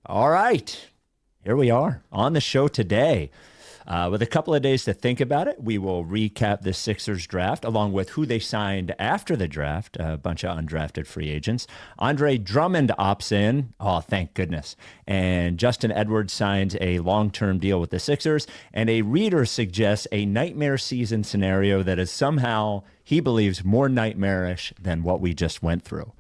All right, here we are on the show today. With a couple of days to think about it, we will recap the Sixers draft along with who they signed after the draft, a bunch of undrafted free agents. Andre Drummond opts in. Oh, thank goodness. And Justin Edwards signs a long-term deal with the Sixers. And a reader suggests a nightmare season scenario that is somehow, he believes, more nightmarish than what we just went through.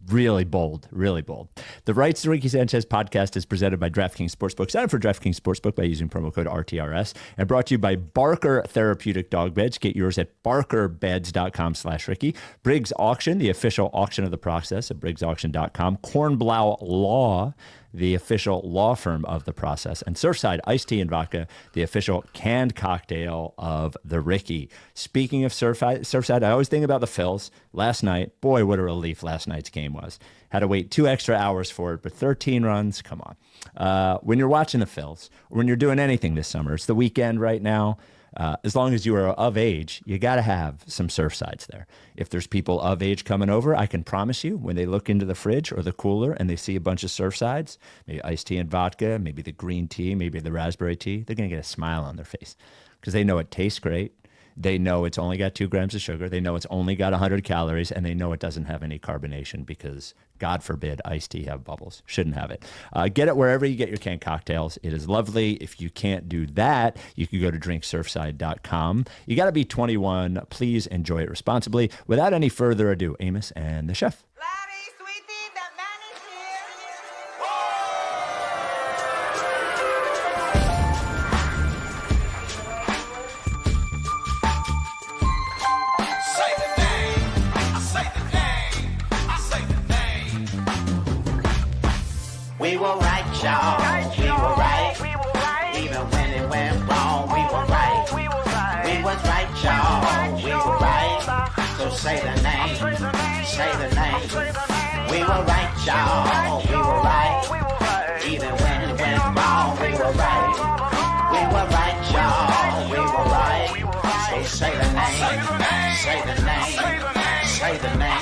Really bold, really bold. The Rights to Ricky Sanchez podcast is presented by DraftKings Sportsbook. Sign up for DraftKings Sportsbook by using promo code RTRS and brought to you by Barker Therapeutic Dog Beds. Get yours at barkerbeds.com/Ricky. Briggs Auction, the official auction of the process at briggsauction.com. Kornblau Law, the official law firm of the process, and Surfside iced tea and vodka, the official canned cocktail of the Ricky. Speaking of Surfside, I always think about the Phils. Last night, boy, what a relief last night's game was. Had to wait 2 extra hours for it, but 13 runs, come on. When you're watching the Phils, or when you're doing anything this summer, it's the weekend right now. As long as you are of age, you got to have some Surfsides there. If there's people of age coming over, I can promise you when they look into the fridge or the cooler and they see a bunch of Surfsides, maybe iced tea and vodka, maybe the green tea, maybe the raspberry tea, they're going to get a smile on their face because they know it tastes great. They know it's only got 2 grams of sugar. They know it's only got 100 calories, and they know it doesn't have any carbonation because, God forbid, iced tea have bubbles. Shouldn't have it. Get it wherever you get your canned cocktails. It is lovely. If you can't do that, you can go to drinksurfside.com. You got to be 21. Please enjoy it responsibly. Without any further ado, Amos and the chef. We were right, y'all. We were right. Even when it went wrong, we were right. We was right, y'all. We were right. So say the name. Say the name. We were right, y'all. We were right. Even when it went wrong, we were right. We were right, y'all. We were right. So say the name. Say the name. Say the name.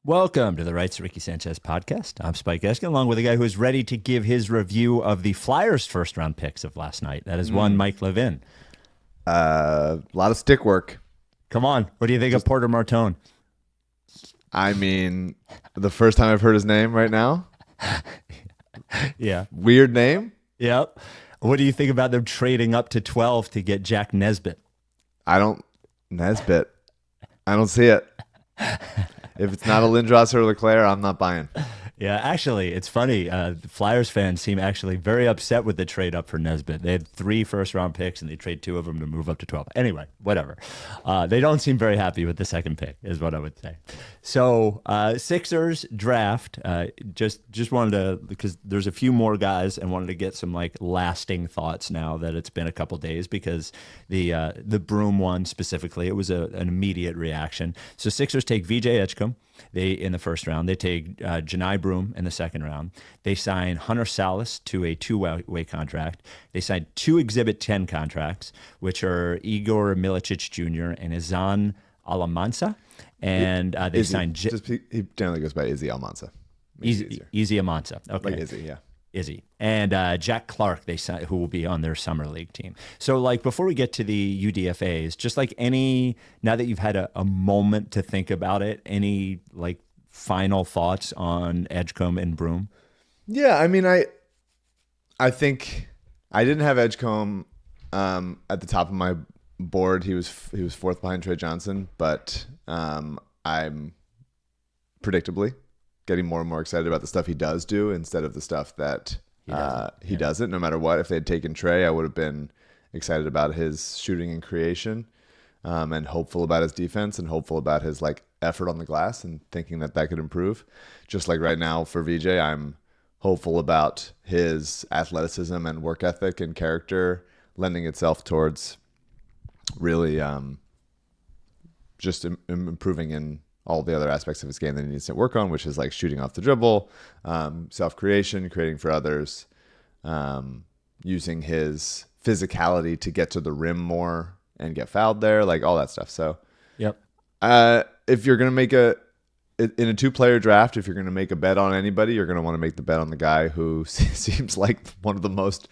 Welcome to the Rights to Ricky Sanchez podcast. I'm Spike Eskin, along with a guy who is ready to give his review of the Flyers' first-round picks of last night. That is one Mike Levin. A lot of stick work. Come on. What do you think of Porter Martone? I mean, the first time I've heard his name right now. Yeah. Weird name. Yep. What do you think about them trading up to 12 to get Jack Nesbitt? Nesbitt. I don't see it. If it's not a Lindros or Leclerc, I'm not buying. Yeah, actually, it's funny. The Flyers fans seem actually very upset with the trade up for Nesbitt. They had 3 first-round picks, and they trade 2 of them to move up to 12. Anyway, whatever. They don't seem very happy with the second pick, is what I would say. So, Sixers draft. Just wanted to, because there's a few more guys, and wanted to get some like lasting thoughts now that it's been a couple days, because the Broom one specifically, it was an immediate reaction. So Sixers take VJ Edgecombe. In the first round, they take Janai Broom in the second round. They sign Hunter Salas to a 2-way contract. They signed 2 Exhibit 10 contracts, which are Igor Milicic Jr. and Izan Alamansa. And they signed... he generally goes by Izzy Almansa. Izzy Almansa. Okay. Like Izzy, yeah. Izzy. And Jack Clark, who will be on their summer league team. So, like, before we get to the UDFAs, just like now that you've had a moment to think about it, any like final thoughts on Edgecombe and Broom? Yeah, I mean, I think I didn't have Edgecombe at the top of my board. He was 4th behind Trey Johnson, but I'm predictably getting more and more excited about the stuff he does do instead of the stuff that he doesn't. No matter what, if they had taken Trey, I would have been excited about his shooting and creation, and hopeful about his defense, and hopeful about his like effort on the glass, and thinking that could improve. Just like right now for VJ, I'm hopeful about his athleticism and work ethic and character lending itself towards really just improving in all the other aspects of his game that he needs to work on, which is like shooting off the dribble, self-creation, creating for others, using his physicality to get to the rim more and get fouled there, like all that stuff. So, Yep. If you're going to in a 2-player draft, if you're going to make a bet on anybody, you're going to want to make the bet on the guy who seems like one of the most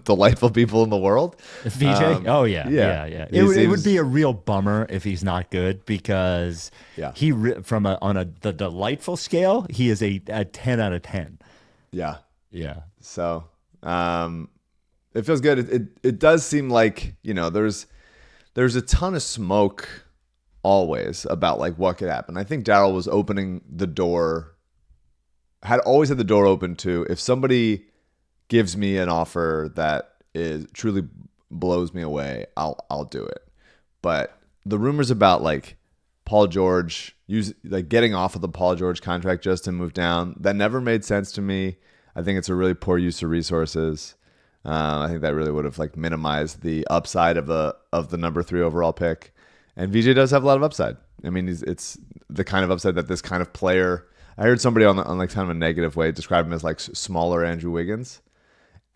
delightful people in the world. VJ? Yeah. It would be a real bummer if he's not good, because he on the delightful scale, he is a 10 out of 10. Yeah. Yeah. So it feels good. It does seem like, there's a ton of smoke always about like what could happen. I think Daryl was opening the door, had always had the door open to, if somebody gives me an offer that is truly blows me away, I'll do it. But the rumors about like Paul George getting off of the Paul George contract just to move down, that never made sense to me. I think it's a really poor use of resources. I think that really would have like minimized the upside of the number 3 overall pick. And VJ does have a lot of upside. I mean, it's the kind of upside that this kind of player. I heard somebody on like kind of a negative way describe him as like smaller Andrew Wiggins,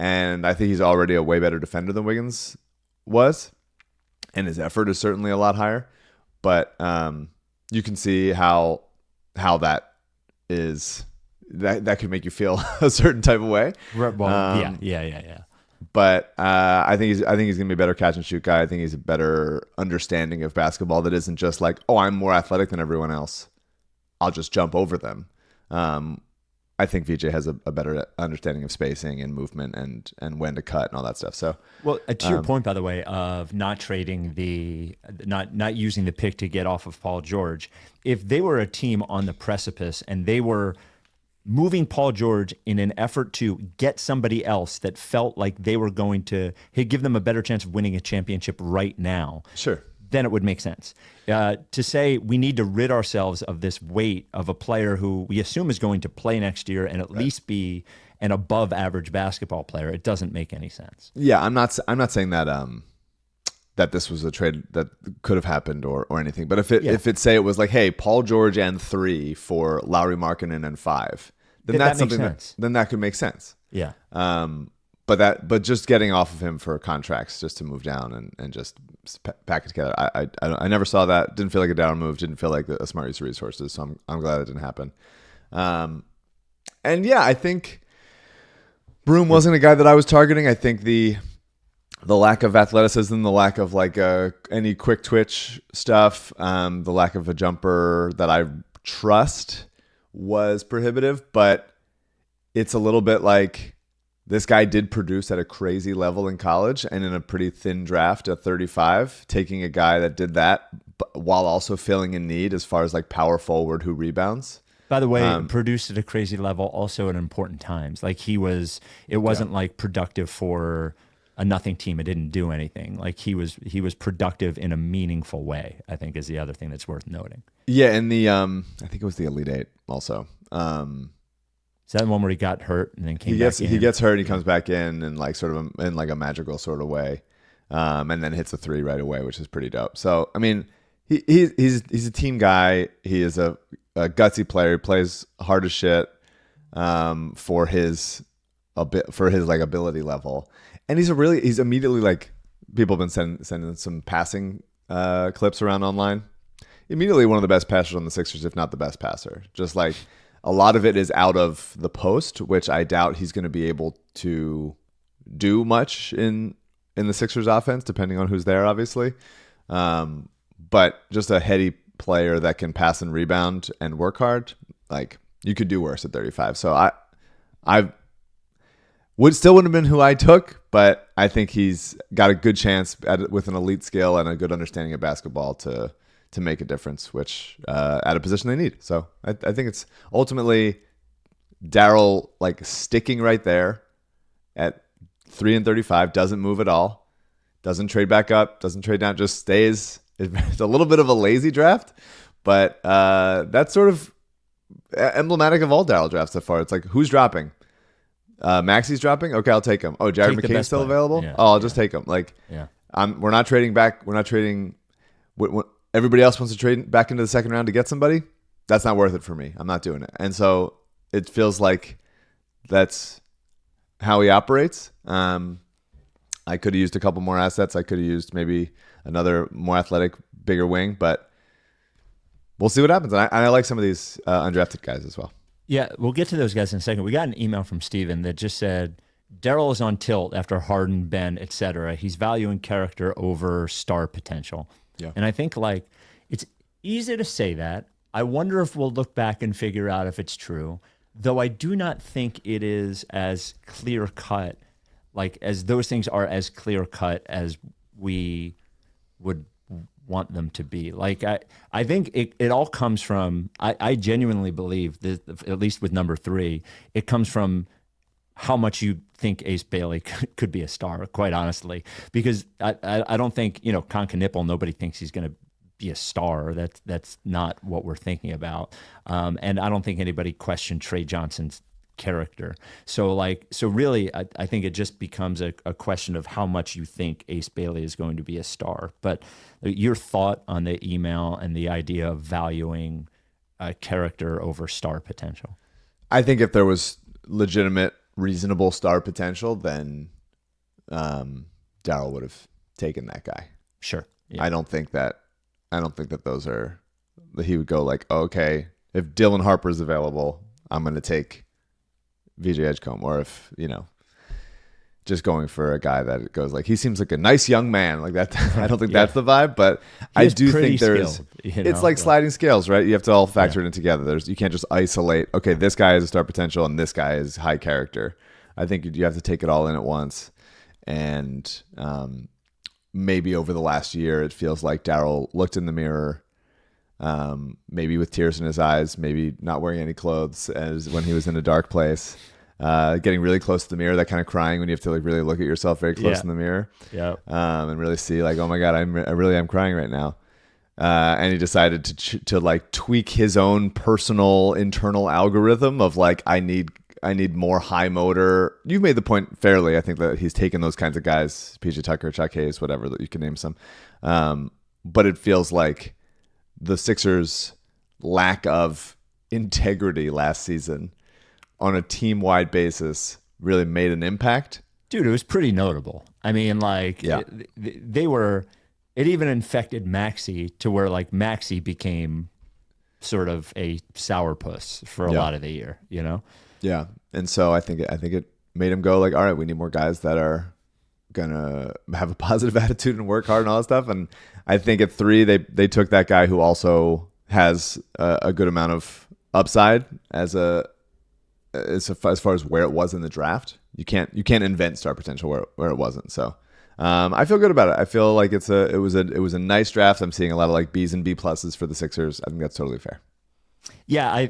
and I think he's already a way better defender than Wiggins was, and his effort is certainly a lot higher. But you can see how that is that could make you feel a certain type of way. Well, yeah. But I think he's gonna be a better catch and shoot guy. I think he's a better understanding of basketball that isn't just like, oh, I'm more athletic than everyone else, I'll just jump over them. I think VJ has a better understanding of spacing and movement and when to cut and all that stuff. So, well, to your point, by the way, of not trading not using the pick to get off of Paul George, if they were a team on the precipice and they were moving Paul George in an effort to get somebody else that felt like they were going to give them a better chance of winning a championship right now, sure, then it would make sense. To say we need to rid ourselves of this weight of a player who we assume is going to play next year and at least be an above average basketball player, it doesn't make any sense. Yeah, I'm not saying that that this was a trade that could have happened or anything. But if it say it was like, hey, Paul George and 3 for Lauri Markkanen and 5, then that's something that could make sense. Yeah. But just getting off of him for contracts just to move down and just pack it together, I never saw that. Didn't feel like a down move. Didn't feel like a smart use of resources. So I'm glad it didn't happen. And yeah, I think Broom wasn't a guy that I was targeting. I think the lack of athleticism, the lack of like any quick twitch stuff, the lack of a jumper that I trust was prohibitive. But it's a little bit like this guy did produce at a crazy level in college and in a pretty thin draft at 35, taking a guy that did that while also filling in need as far as like power forward who rebounds. By the way, produced at a crazy level also at important times. Like it wasn't like productive for a nothing team. It didn't do anything. Like he was productive in a meaningful way, I think, is the other thing that's worth noting. Yeah, and I think it was the Elite Eight also. Is that the one where he got hurt and then came back in? He gets hurt, he comes back in and like sort of in like a magical sort of way, and then hits a 3 right away, which is pretty dope. So I mean, he's a team guy. He is a gutsy player. He plays hard as shit for his like ability level. And he's immediately like, people have been sending some passing clips around online. Immediately one of the best passers on the Sixers, if not the best passer. Just like a lot of it is out of the post, which I doubt he's going to be able to do much in the Sixers offense, depending on who's there, obviously. But just a heady player that can pass and rebound and work hard, like you could do worse at 35. So I wouldn't have been who I took, but I think he's got a good chance with an elite skill and a good understanding of basketball to make a difference, which at a position they need. So I think it's ultimately Daryl like sticking right there at 3 and 35, doesn't move at all, doesn't trade back up, doesn't trade down, just stays. It's a little bit of a lazy draft, but that's sort of emblematic of all Daryl drafts so far. It's like, who's dropping? Maxi's dropping? Okay, I'll take him. Oh, Jared McCain's still available? Yeah, I'll just take him. Like, we're not trading back. We're not trading. everybody else wants to trade back into the second round to get somebody, that's not worth it for me. I'm not doing it. And so it feels like that's how he operates. I could have used a couple more assets. I could have used maybe another more athletic, bigger wing, but we'll see what happens. And I like some of these undrafted guys as well. Yeah, we'll get to those guys in a second. We got an email from Steven that just said, Daryl is on tilt after Harden, Ben, etc. He's valuing character over star potential. Yeah. And I think like it's easy to say that. I wonder if we'll look back and figure out if it's true, though I do not think it is as clear cut, like as those things are as clear cut as we would want them to be. Like I think it all comes from, I genuinely believe that, at least with number 3, it comes from how much you think Ace Bailey could be a star, quite honestly, because I don't think, Con Knipple, nobody thinks he's going to be a star. That's not what we're thinking about. And I don't think anybody questioned Trey Johnson's character. So really, I think it just becomes a question of how much you think Ace Bailey is going to be a star. But your thought on the email and the idea of valuing character over star potential. I think if there was legitimate, reasonable star potential, then Daryl would have taken that guy. Sure. Yeah. I don't think that those are, he would go like, oh, okay, if Dylan Harper's available, I'm going to take VJ Edgecombe. Or if, just going for a guy that goes like, he seems like a nice young man like that. I don't think that's the vibe, but I do think there's, it's like sliding scales, right? You have to all factor it in together. You can't just isolate, okay, this guy has a star potential and this guy is high character. I think you have to take it all in at once. And maybe over the last year, it feels like Daryl looked in the mirror, maybe with tears in his eyes, maybe not wearing any clothes as when he was in a dark place. Getting really close to the mirror, that kind of crying when you have to like really look at yourself very close in the mirror, and really see like, oh my God, I really am crying right now. And he decided to like tweak his own personal internal algorithm of like, I need more high motor. You've made the point fairly. I think that he's taken those kinds of guys, PJ Tucker, Chuck Hayes, whatever, that you can name some. But it feels like the Sixers' lack of integrity last season on a team-wide basis really made an impact. Dude, it was pretty notable. I mean, like, they were, it even infected Maxey to where, like, Maxey became sort of a sourpuss for a lot of the year, Yeah, and so I think it made him go, like, all right, we need more guys that are going to have a positive attitude and work hard and all that stuff. And I think at 3, they took that guy who also has a good amount of upside as far as where it was in the draft. You can't invent star potential where it wasn't. So I feel good about it. I feel like it was a nice draft. I'm seeing a lot of like B's and B pluses for the Sixers. I think that's totally fair. Yeah,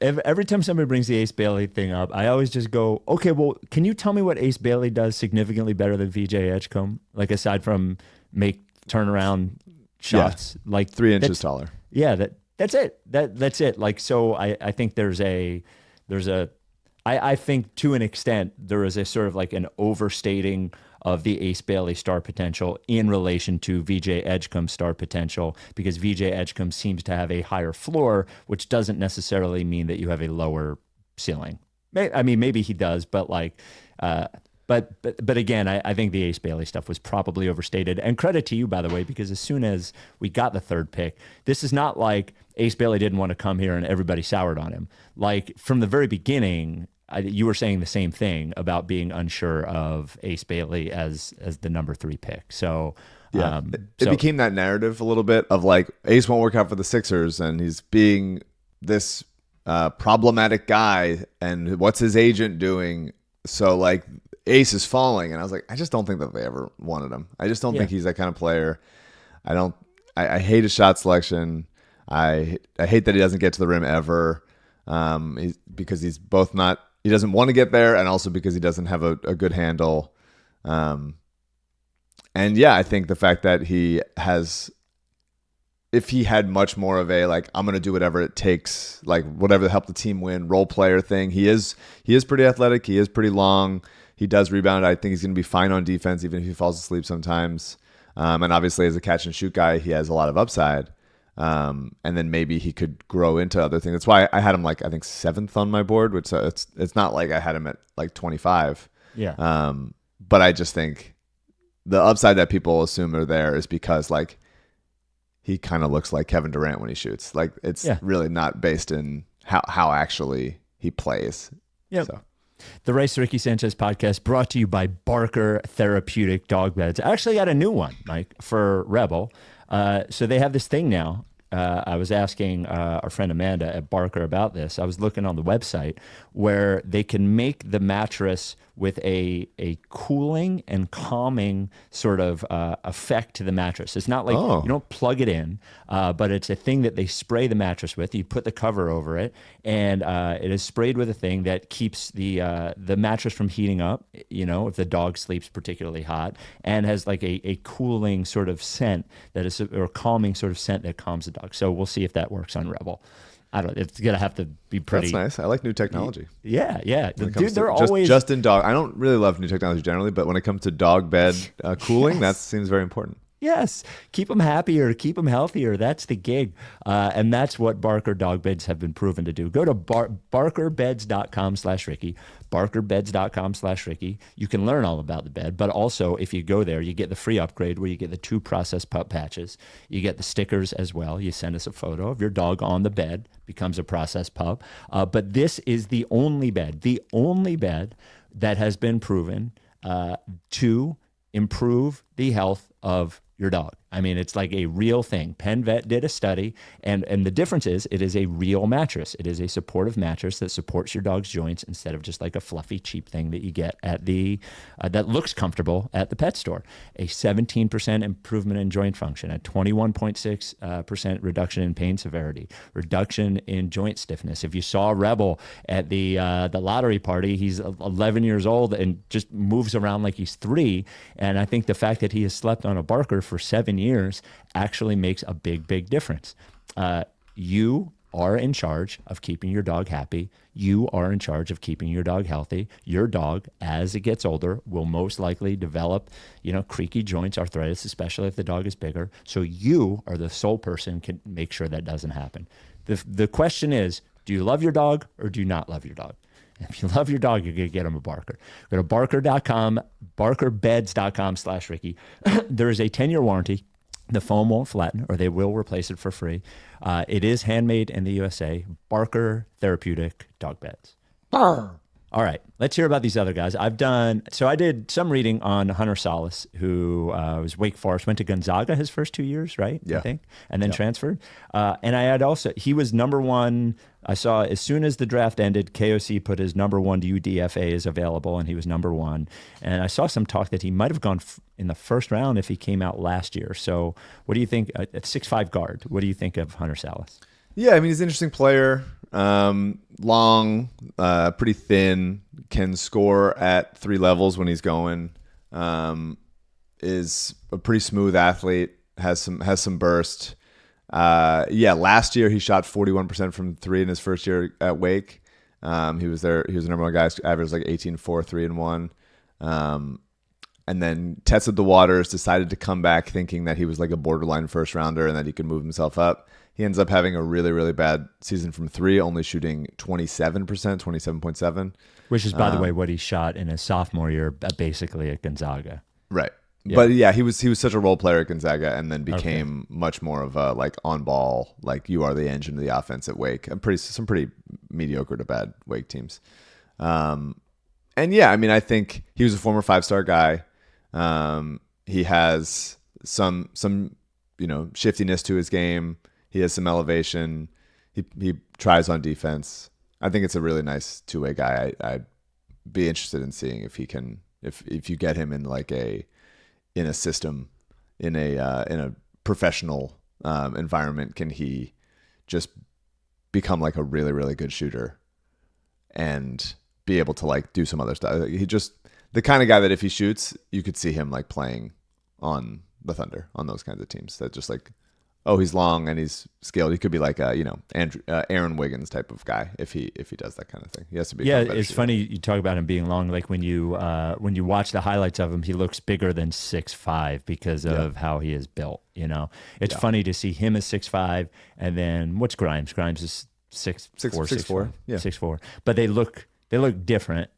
every time somebody brings the Ace Bailey thing up, I always just go, okay, well, can you tell me what Ace Bailey does significantly better than VJ Edgecombe? Like aside from make turnaround shots, like 3 inches taller. Yeah, that's it. That's it. Like, so I think I think to an extent there is a sort of like an overstating of the Ace Bailey star potential in relation to VJ Edgecombe's star potential, because VJ Edgecombe seems to have a higher floor, which doesn't necessarily mean that you have a lower ceiling. I mean, maybe he does, but like, but again, I think the Ace Bailey stuff was probably overstated. And credit to you, by the way, because as soon as we got the 3rd pick, this is not like Ace Bailey didn't want to come here and everybody soured on him. Like from the very beginning, you were saying the same thing about being unsure of Ace Bailey as the number 3 pick. So yeah, it became that narrative a little bit of like Ace won't work out for the Sixers, and he's being this problematic guy, and what's his agent doing? So like Ace is falling, and I was like, I just don't think that they ever wanted him. I just don't think he's that kind of player. I hate his shot selection. I hate that he doesn't get to the rim ever, because he's both not. He doesn't want to get there, and also because he doesn't have a good handle. And yeah, I think the fact that he has, if he had much more of a like, I'm going to do whatever it takes, like whatever to help the team win, role player thing. He is pretty athletic. He is pretty long. He does rebound. I think he's going to be fine on defense, even if he falls asleep sometimes. And obviously, as a catch and shoot guy, he has a lot of upside. And then maybe he could grow into other things. That's why I had him like, I think 7th on my board, which it's not like I had him at like 25. Yeah. But I just think the upside that people assume are there is because like he kind of looks like Kevin Durant when he shoots. Like it's really not based in how actually he plays. Yeah. So. The Race Ricky Sanchez podcast brought to you by Barker Therapeutic Dog Beds. I actually got a new one, Mike, for Rebel. So they have this thing now. I was asking our friend Amanda at Barker about this. I was looking on the website where they can make the mattress with a cooling and calming sort of effect to the mattress. It's not like you don't plug it in, but it's a thing that they spray the mattress with. You put the cover over it, and it is sprayed with a thing that keeps the mattress from heating up, if the dog sleeps particularly hot, and has like a cooling sort of scent that is, or calming sort of scent that calms the dog. So we'll see if that works on Rebel. I don't. It's gonna have to be pretty. That's nice. I like new technology. Yeah. Dude, they're always just in dog. I don't really love new technology generally, but when it comes to dog bed cooling, that seems very important. Yes, keep them happier, keep them healthier. That's the gig, and that's what Barker dog beds have been proven to do. Go to barkerbeds.com/Ricky, barkerbeds.com/Ricky. You can learn all about the bed, but also if you go there, you get the free upgrade where you get the 2 processed pup patches. You get the stickers as well. You send us a photo of your dog on the bed, becomes a processed pup. But this is the only bed that has been proven to improve the health of your dog. I mean, it's like a real thing. Penn Vet did a study, and the difference is it is a real mattress. It is a supportive mattress that supports your dog's joints instead of just like a fluffy, cheap thing that you get at the that looks comfortable at the pet store. A 17% improvement in joint function, a 21.6% reduction in pain severity, reduction in joint stiffness. If you saw Rebel at the lottery party, he's 11 years old and just moves around like he's 3. And I think the fact that he has slept on a Barker for 7 years actually makes a big difference. You are in charge of keeping your dog happy. You are in charge of keeping your dog healthy. Your dog, as it gets older, will most likely develop, creaky joints, arthritis, especially if the dog is bigger. So you are the sole person can make sure that doesn't happen. The question is, do you love your dog or do you not love your dog? If you love your dog, you're going to get him a Barker. Go to barker.com, barkerbeds.com/Ricky. There is a 10-year warranty. The foam won't flatten, or they will replace it for free. It is handmade in the USA. Barker Therapeutic Dog Beds. All right, let's hear about these other guys. I did some reading on Hunter Salas, who was Wake Forest, went to Gonzaga his first 2 years, right? Yeah. I think, and then transferred. And I had he was number 1. I saw as soon as the draft ended, KOC put his number 1 to UDFA is available, and he was number 1. And I saw some talk that he might have gone in the first round if he came out last year. So what do you think, at 6'5" guard, what do you think of Hunter Salas? Yeah, I mean, he's an interesting player. Long, pretty thin, can score at 3 levels when he's going. Is a pretty smooth athlete, has some burst. Last year he shot 41% from 3 in his first year at Wake. He was the number 1 guy, averaged like 18-4, 3-1. And then tested the waters, decided to come back thinking that he was like a borderline first rounder and that he could move himself up. He ends up having a really, really bad season from 3, only shooting 27.7. Which is, by the way, what he shot in his sophomore year, basically at Gonzaga. Right. Yeah. But yeah, he was such a role player at Gonzaga, and then became much more of a like on ball, like you are the engine of the offense at Wake. Some pretty mediocre to bad Wake teams. And yeah, I mean, I think he was a former 5-star guy. He has some shiftiness to his game. He has some elevation. He tries on defense. I think it's a really nice 2-way guy. I'd be interested in seeing if he can, if you get him in in a system, in a professional environment, can he just become like a really, really good shooter and be able to like do some other stuff. He just the kind of guy that if he shoots, you could see him like playing on the Thunder, on those kinds of teams that just like oh, he's long and he's skilled. He could be like a, Aaron Wiggins type of guy if he does that kind of thing. He has to be. Yeah, it's funny you talk about him being long. Like when you watch the highlights of him, he looks bigger than 6'5" because of how he is built. It's funny to see him as 6'5", and then what's Grimes? Grimes is 6'4". Yeah, 6'4". But they look different.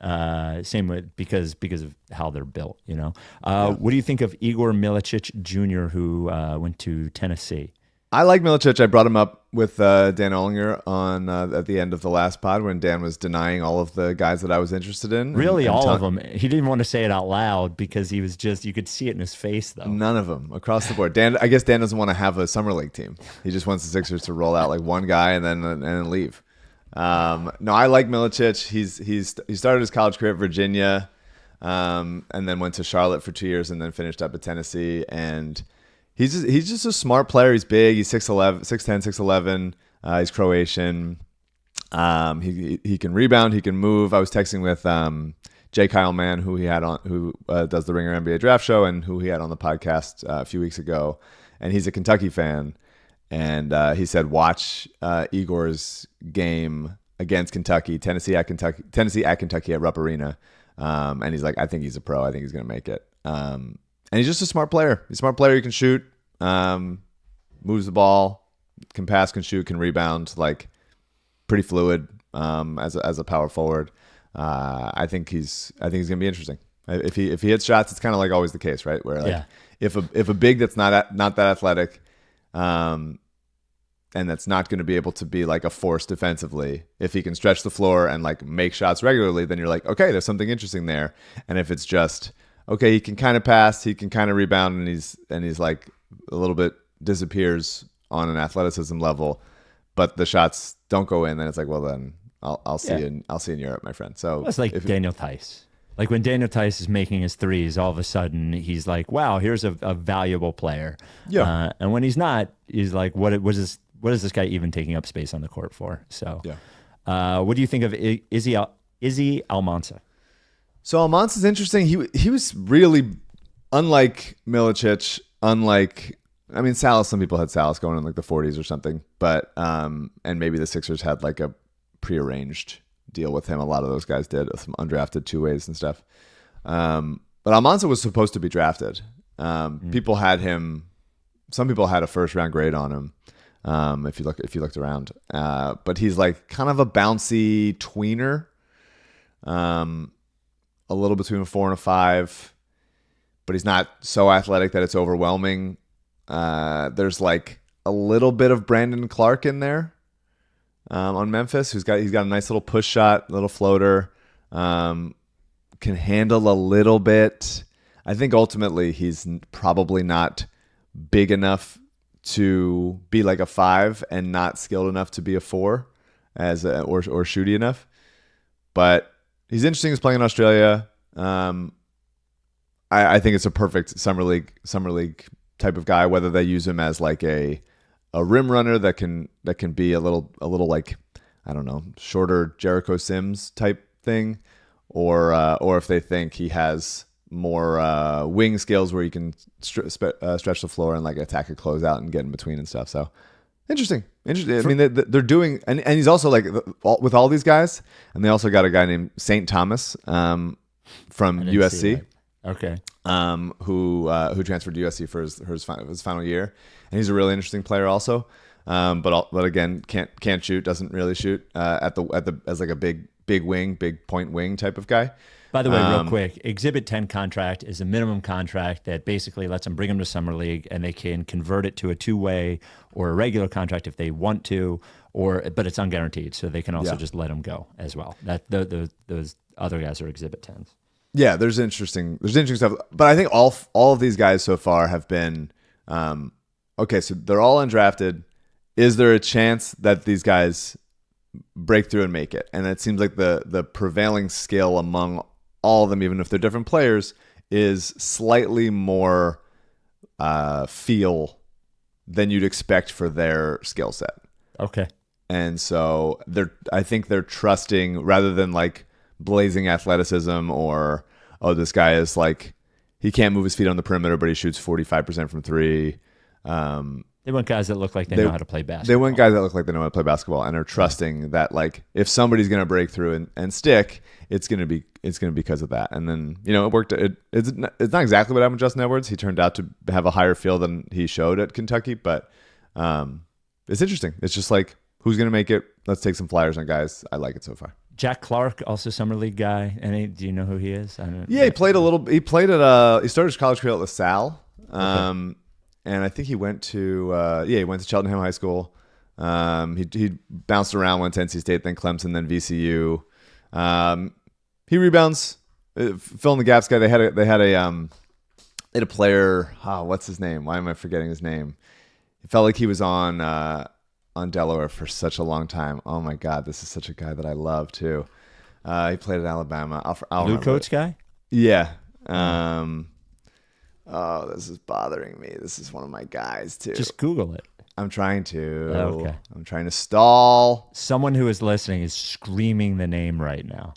Same with because of how they're built. What do you think of Igor Milicic Jr., who went to Tennessee? I like Milicic. I brought him up with Dan Ollinger on at the end of the last pod when Dan was denying all of the guys that I was interested in. Really, all of them. He didn't want to say it out loud because he was you could see it in his face, though. None of them across the board. I guess Dan doesn't want to have a summer league team. He just wants the Sixers to roll out like one guy and then leave. No, I like Milicic. He started his college career at Virginia, and then went to Charlotte for 2 years and then finished up at Tennessee. And he's just a smart player. He's big. He's 6'10", 6'11". He's Croatian. He can rebound. He can move. I was texting with Jay Kyle Mann, who does the Ringer NBA Draft Show and who he had on the podcast a few weeks ago, and he's a Kentucky fan. And he said, watch Igor's game against Kentucky, Tennessee at Kentucky at Rupp Arena. And he's like, I think he's a pro. I think he's going to make it. And he's just a smart player. He's a smart player. He can shoot, moves the ball, can pass, can shoot, can rebound, like pretty fluid as a power forward. I think he's going to be interesting. If he hits shots, it's kind of like always the case, right? Where like if a big that's not that athletic, and that's not going to be able to be like a force defensively, if he can stretch the floor and like make shots regularly, then you're like, okay, there's something interesting there. And if it's just okay, he can kind of pass, he can kind of rebound, and he's like a little bit disappears on an athleticism level, but the shots don't go in, then it's like, well, then I'll see you in Europe, my friend. So it's like Daniel Theis. Like when Daniel Theis is making his threes, all of a sudden he's like, wow, here's a valuable player. Yeah. And when he's not, he's like, what is this guy even taking up space on the court for? So what do you think of Izzy Almansa? So Almansa is interesting. He was really, unlike Milicic, Salas, some people had Salas going in like the 40s or something, but and maybe the Sixers had like a prearranged deal with him. A lot of those guys did, some undrafted two-ways and stuff. But Almansa was supposed to be drafted. People had him. Some people had a first-round grade on him. If you looked around, but he's like kind of a bouncy tweener, a little between a 4 and a 5, but he's not so athletic that it's overwhelming. There's like a little bit of Brandon Clark in there. On Memphis, he's got a nice little push shot, little floater, can handle a little bit. I think ultimately he's probably not big enough to be like a 5 and not skilled enough to be a 4 or shooty enough. But he's interesting. He's playing in Australia. I think it's a perfect summer league type of guy, whether they use him as like a rim runner that can be a little like, I don't know, shorter Jericho Sims type thing, or if they think he has more wing skills where he can stretch the floor and like attack a closeout and get in between and stuff. So interesting. I mean, they're doing, and he's also like with all these guys, and they also got a guy named St. Thomas from USC. Okay. Who transferred to USC for his final year, and he's a really interesting player also. But again, can't shoot, doesn't really shoot as like a big wing, big point wing type of guy. By the way, real quick, Exhibit 10 contract is a minimum contract that basically lets them bring him to Summer League, and they can convert it to a two-way or a regular contract if they want to, but it's unguaranteed, so they can also just let him go as well. Those other guys are Exhibit 10s. Yeah, there's interesting stuff, but I think all of these guys so far have been okay. So they're all undrafted. Is there a chance that these guys break through and make it? And it seems like the prevailing skill among all of them, even if they're different players, is slightly more feel than you'd expect for their skill set. Okay. And so I think they're trusting rather than like blazing athleticism or, oh, this guy is like, he can't move his feet on the perimeter, but he shoots 45% from 3. They want guys that look like they know how to play basketball. They want guys that look like they know how to play basketball and are trusting that, like, if somebody's going to break through and stick, it's going to be because of that. And then, you know, it worked. It's not exactly what happened with Justin Edwards. He turned out to have a higher feel than he showed at Kentucky, but it's interesting. It's just like, who's going to make it? Let's take some flyers on guys. I like it so far. Jack Clark, also summer league guy. Do you know who he is? I don't. Yeah, he played a little. He played at. He started his college career at LaSalle. Okay. And I think he went to he went to Cheltenham High School. He bounced around, went to NC State, then Clemson, then VCU. He rebounds, fill in the gaps guy. They had a player. What's his name? Why am I forgetting his name? It felt like he was on Delaware for such a long time. Oh my God, this is such a guy that I love too. He played at Alabama. I'll Blue coats guy. Yeah. Oh, this is bothering me. This is one of my guys too. Just Google it. I'm trying to. Okay. I'm trying to stall. Someone who is listening is screaming the name right now.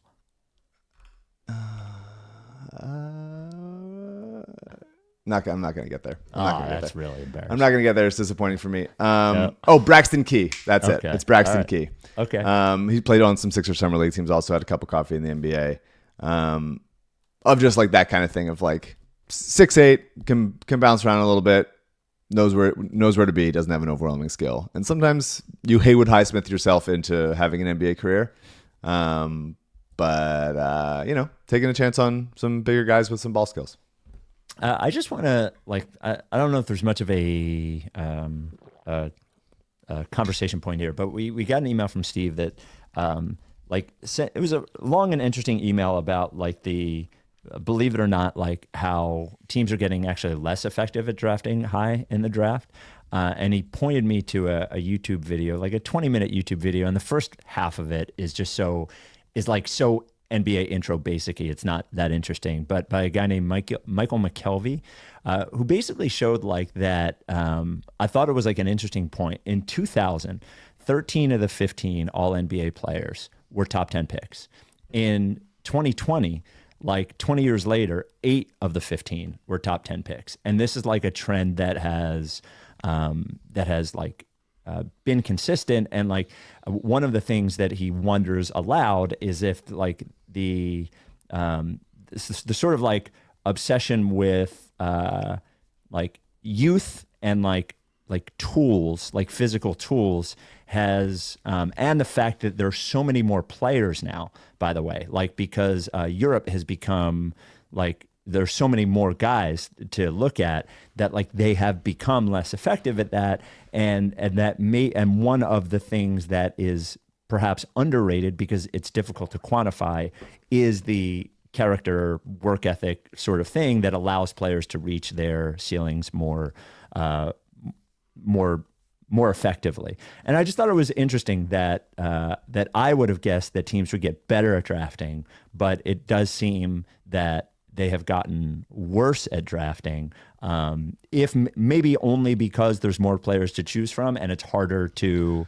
I'm not going to get there. That's really embarrassing. I'm not going to get there. It's disappointing for me. Oh, Braxton Key. That's it. It's Braxton Key. Okay. He played on some Sixers summer league teams. Also had a cup of coffee in the NBA. Of just like that kind of thing of like 6'8", can bounce around a little bit, knows where to be, doesn't have an overwhelming skill. And sometimes you Haywood Highsmith yourself into having an NBA career. But you know, taking a chance on some bigger guys with some ball skills. I just want to I don't know if there's much of a conversation point here, but we got an email from Steve that it was a long and interesting email about like believe it or not, like how teams are getting actually less effective at drafting high in the draft. And he pointed me to a YouTube video, like a 20-minute YouTube video. And the first half of it is just so NBA intro basic-y. It's not that interesting, but by a guy named Michael McKelvey, who basically showed like that. I thought it was like an interesting point. In 2000, 13 of the 15 all NBA players were top 10 picks. In 2020, like 20 years later, 8 of the 15 were top 10 picks. And this is like a trend that has been consistent. And like one of the things that he wonders aloud is if like the sort of like obsession with like youth and like tools, like physical tools has, and the fact that there's so many more players now, by the way, like because Europe has become like, there's so many more guys to look at that like they have become less effective at that. And one of the things that is perhaps underrated because it's difficult to quantify is the character work ethic sort of thing that allows players to reach their ceilings more effectively. And I just thought it was interesting that I would have guessed that teams would get better at drafting, but it does seem that they have gotten worse at drafting, if maybe only because there's more players to choose from and it's harder to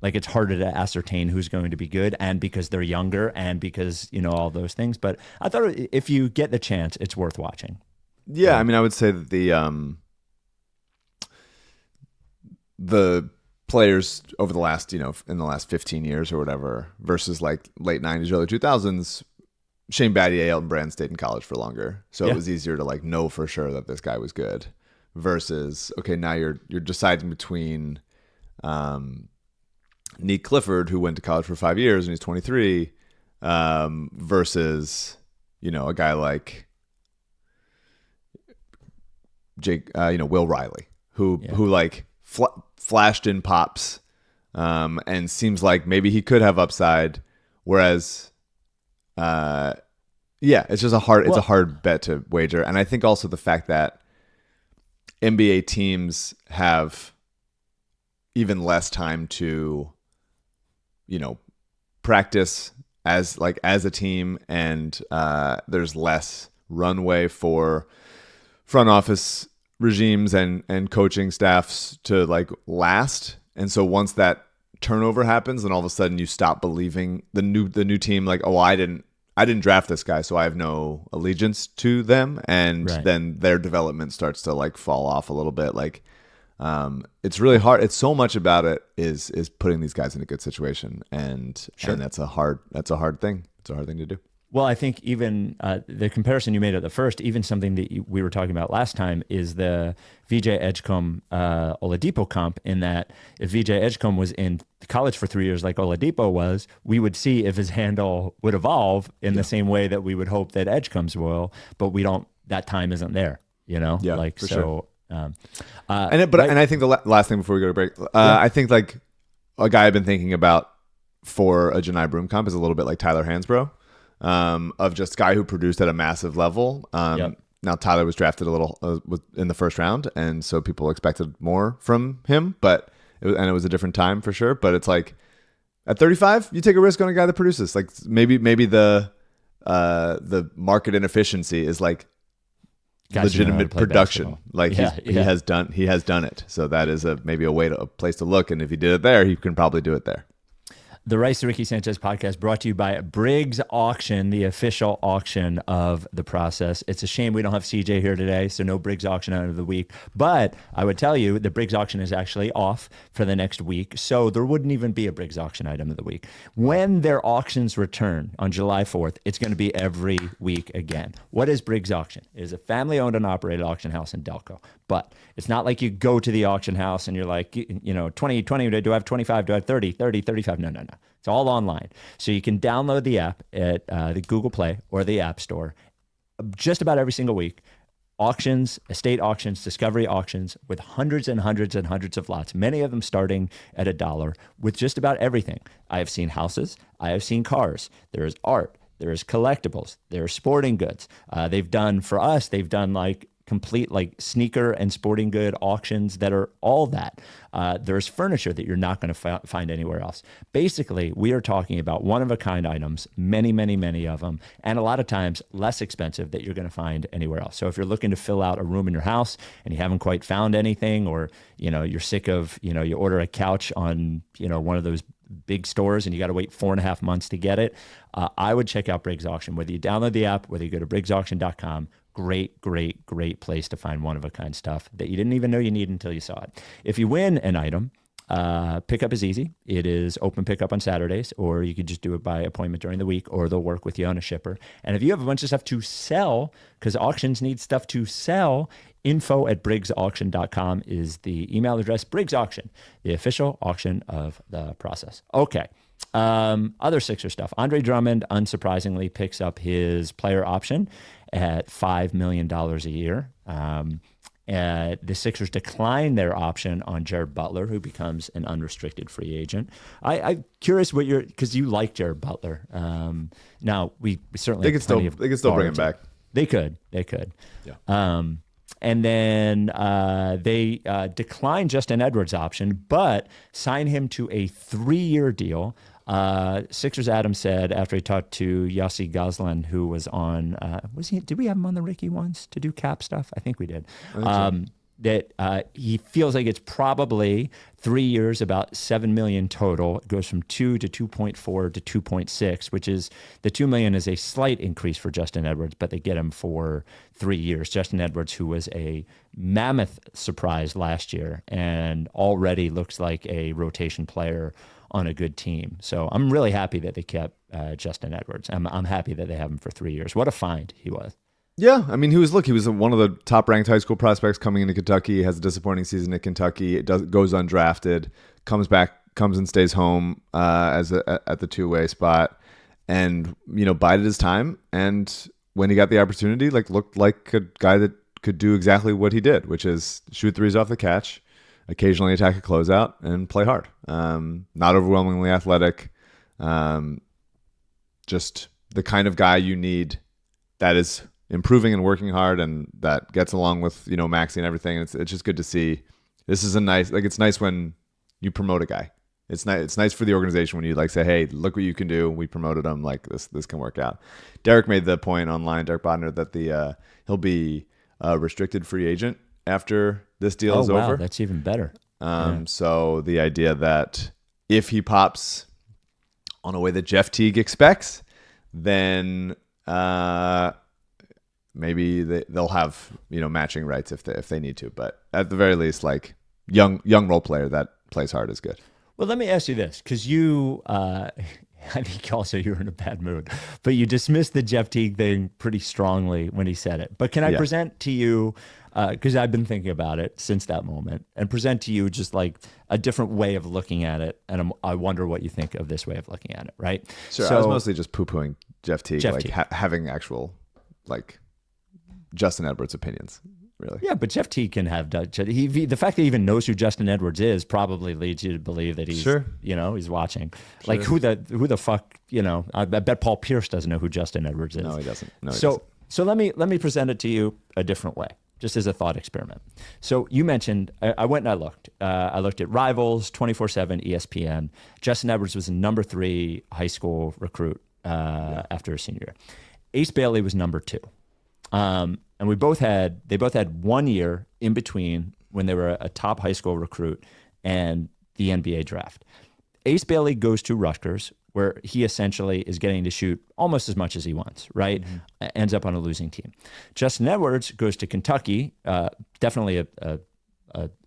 ascertain who's going to be good, and because they're younger and because, you know, all those things. But I thought if you get the chance, it's worth watching. Yeah. I mean, I would say that the players over the last, in the last 15 years or whatever, versus like late 90s, early 2000s, Shane Battier, Elton Brand stayed in college for longer. So It was easier to like know for sure that this guy was good versus, okay, now you're deciding between Nick Clifford, who went to college for 5 years and he's 23, versus, a guy like Will Riley, who like flashed in pops, and seems like maybe he could have upside. Whereas, it's just it's a hard bet to wager. And I think also the fact that NBA teams have even less time to, practice as a team, and there's less runway for front office regimes and coaching staffs to like last. And so once that turnover happens, then all of a sudden you stop believing the new team, like, oh, I didn't draft this guy, so I have no allegiance to them, and then their development starts to like fall off a little bit. Like, It's really hard. It's so much about it is putting these guys in a good situation, and that's a hard thing. It's a hard thing to do. Well, I think even the comparison you made at the first, even something that we were talking about last time, is the Vijay Edgecombe Oladipo comp, in that if Vijay Edgecombe was in college for 3 years like Oladipo was, we would see if his handle would evolve in the same way that we would hope that Edgecombe's will, but we don't, that time isn't there, you know? Yeah, like, for so, sure. And I think the last thing before we go to break, I think like a guy I've been thinking about for a Janai Broom comp is a little bit like Tyler Hansbrough. Of just guy who produced at a massive level. Now Tyler was drafted a little in the first round, and so people expected more from him. But it was a different time for sure. But it's like at 35, you take a risk on a guy that produces. Like maybe the market inefficiency is like legitimate production. Basketball. Like he has done it. So that is maybe a place to look. And if he did it there, he can probably do it there. The Rice to Ricky Sanchez podcast brought to you by Briggs Auction, the official auction of the process. It's a shame we don't have CJ here today, so no Briggs Auction out of the week. But I would tell you the Briggs Auction is actually off for the next week, so there wouldn't even be a Briggs Auction item of the week. When their auctions return on July 4th, it's going to be every week again. What is Briggs Auction? It is a family-owned and operated auction house in Delco. But it's not like you go to the auction house and you're like, 20, do I have 25? Do I have 30, 35? No. It's all online. So you can download the app at the Google Play or the App Store just about every single week. Auctions, estate auctions, discovery auctions with hundreds and hundreds and hundreds of lots, many of them starting at $1 with just about everything. I have seen houses. I have seen cars. There is art. There is collectibles. There are sporting goods. They've done like complete like sneaker and sporting good auctions that are all that. There's furniture that you're not going to find anywhere else. Basically, we are talking about one-of-a-kind items, many, many, many of them, and a lot of times less expensive that you're going to find anywhere else. So if you're looking to fill out a room in your house and you haven't quite found anything, or you're sick of, you order a couch on one of those big stores and you got to wait 4.5 months to get it, I would check out Briggs Auction. Whether you download the app, whether you go to briggsauction.com, great place to find one-of-a-kind stuff that you didn't even know you need until you saw it. If you win an item, pickup is easy. It is open pickup on Saturdays, or you could just do it by appointment during the week, or they'll work with you on a shipper. And if you have a bunch of stuff to sell, because auctions need stuff to sell, info@briggsauction.com is the email address. Briggs Auction, the official auction of the process. Okay. Other Sixer stuff. Andre Drummond, unsurprisingly, picks up his player option at $5 million a year. The Sixers decline their option on Jared Butler, who becomes an unrestricted free agent. I'm curious because you like Jared Butler. Now we certainly they could still bring him back. They could. Yeah. And then they declined Justin Edwards' option, but signed him to a 3-year deal. Sixers Adam said after he talked to Yossi Goslan, who was on, did we have him on the Ricky once to do cap stuff? I think we did. That he feels like it's probably 3 years, about $7 million total. It goes from 2 to 2.4 to 2.6, which is the $2 million is a slight increase for Justin Edwards, but they get him for 3 years. Justin Edwards, who was a mammoth surprise last year and already looks like a rotation player on a good team. So I'm really happy that they kept Justin Edwards. I'm happy that they have him for 3 years. What a find he was. Yeah, I mean, he was one of the top-ranked high school prospects coming into Kentucky. He has a disappointing season at Kentucky. Goes undrafted, comes and stays home at the two-way spot, and bided his time. And when he got the opportunity, looked like a guy that could do exactly what he did, which is shoot threes off the catch, occasionally attack a closeout, and play hard. Not overwhelmingly athletic, just the kind of guy you need that is improving and working hard, and that gets along with Maxey and everything. It's just good to see. This is it's nice when you promote a guy. It's nice for the organization when you say, hey, look what you can do. We promoted him. This can work out. Derek made the point online, Derek Bodner, that he'll be a restricted free agent after this deal is over. That's even better. So the idea that if he pops on a way that Jeff Teague expects, then maybe they'll have matching rights if they need to. But at the very least, young role player that plays hard is good. Well, let me ask you this, because I think also you were in a bad mood, but you dismissed the Jeff Teague thing pretty strongly when he said it. But can I present to you, because I've been thinking about it since that moment, and present to you just like a different way of looking at it, and I wonder what you think of this way of looking at it, right? Sure, so, I was mostly just poo-pooing Jeff Teague, having actual like Justin Edwards opinions. Really. Yeah, but Jeff Teague can have the fact that he even knows who Justin Edwards is probably leads you to believe that he's he's watching. Sure. Like who the fuck, I bet Paul Pierce doesn't know who Justin Edwards is. No, he doesn't. So let me present it to you a different way, just as a thought experiment. So you mentioned I went and I looked. I looked at Rivals, 24/7, ESPN. Justin Edwards was the number 3 high school recruit after his senior year. Ace Bailey was number 2. And they both had 1 year in between when they were a top high school recruit and the NBA draft. Ace Bailey goes to Rutgers, where he essentially is getting to shoot almost as much as he wants, right? Mm-hmm. Ends up on a losing team. Justin Edwards goes to Kentucky, definitely a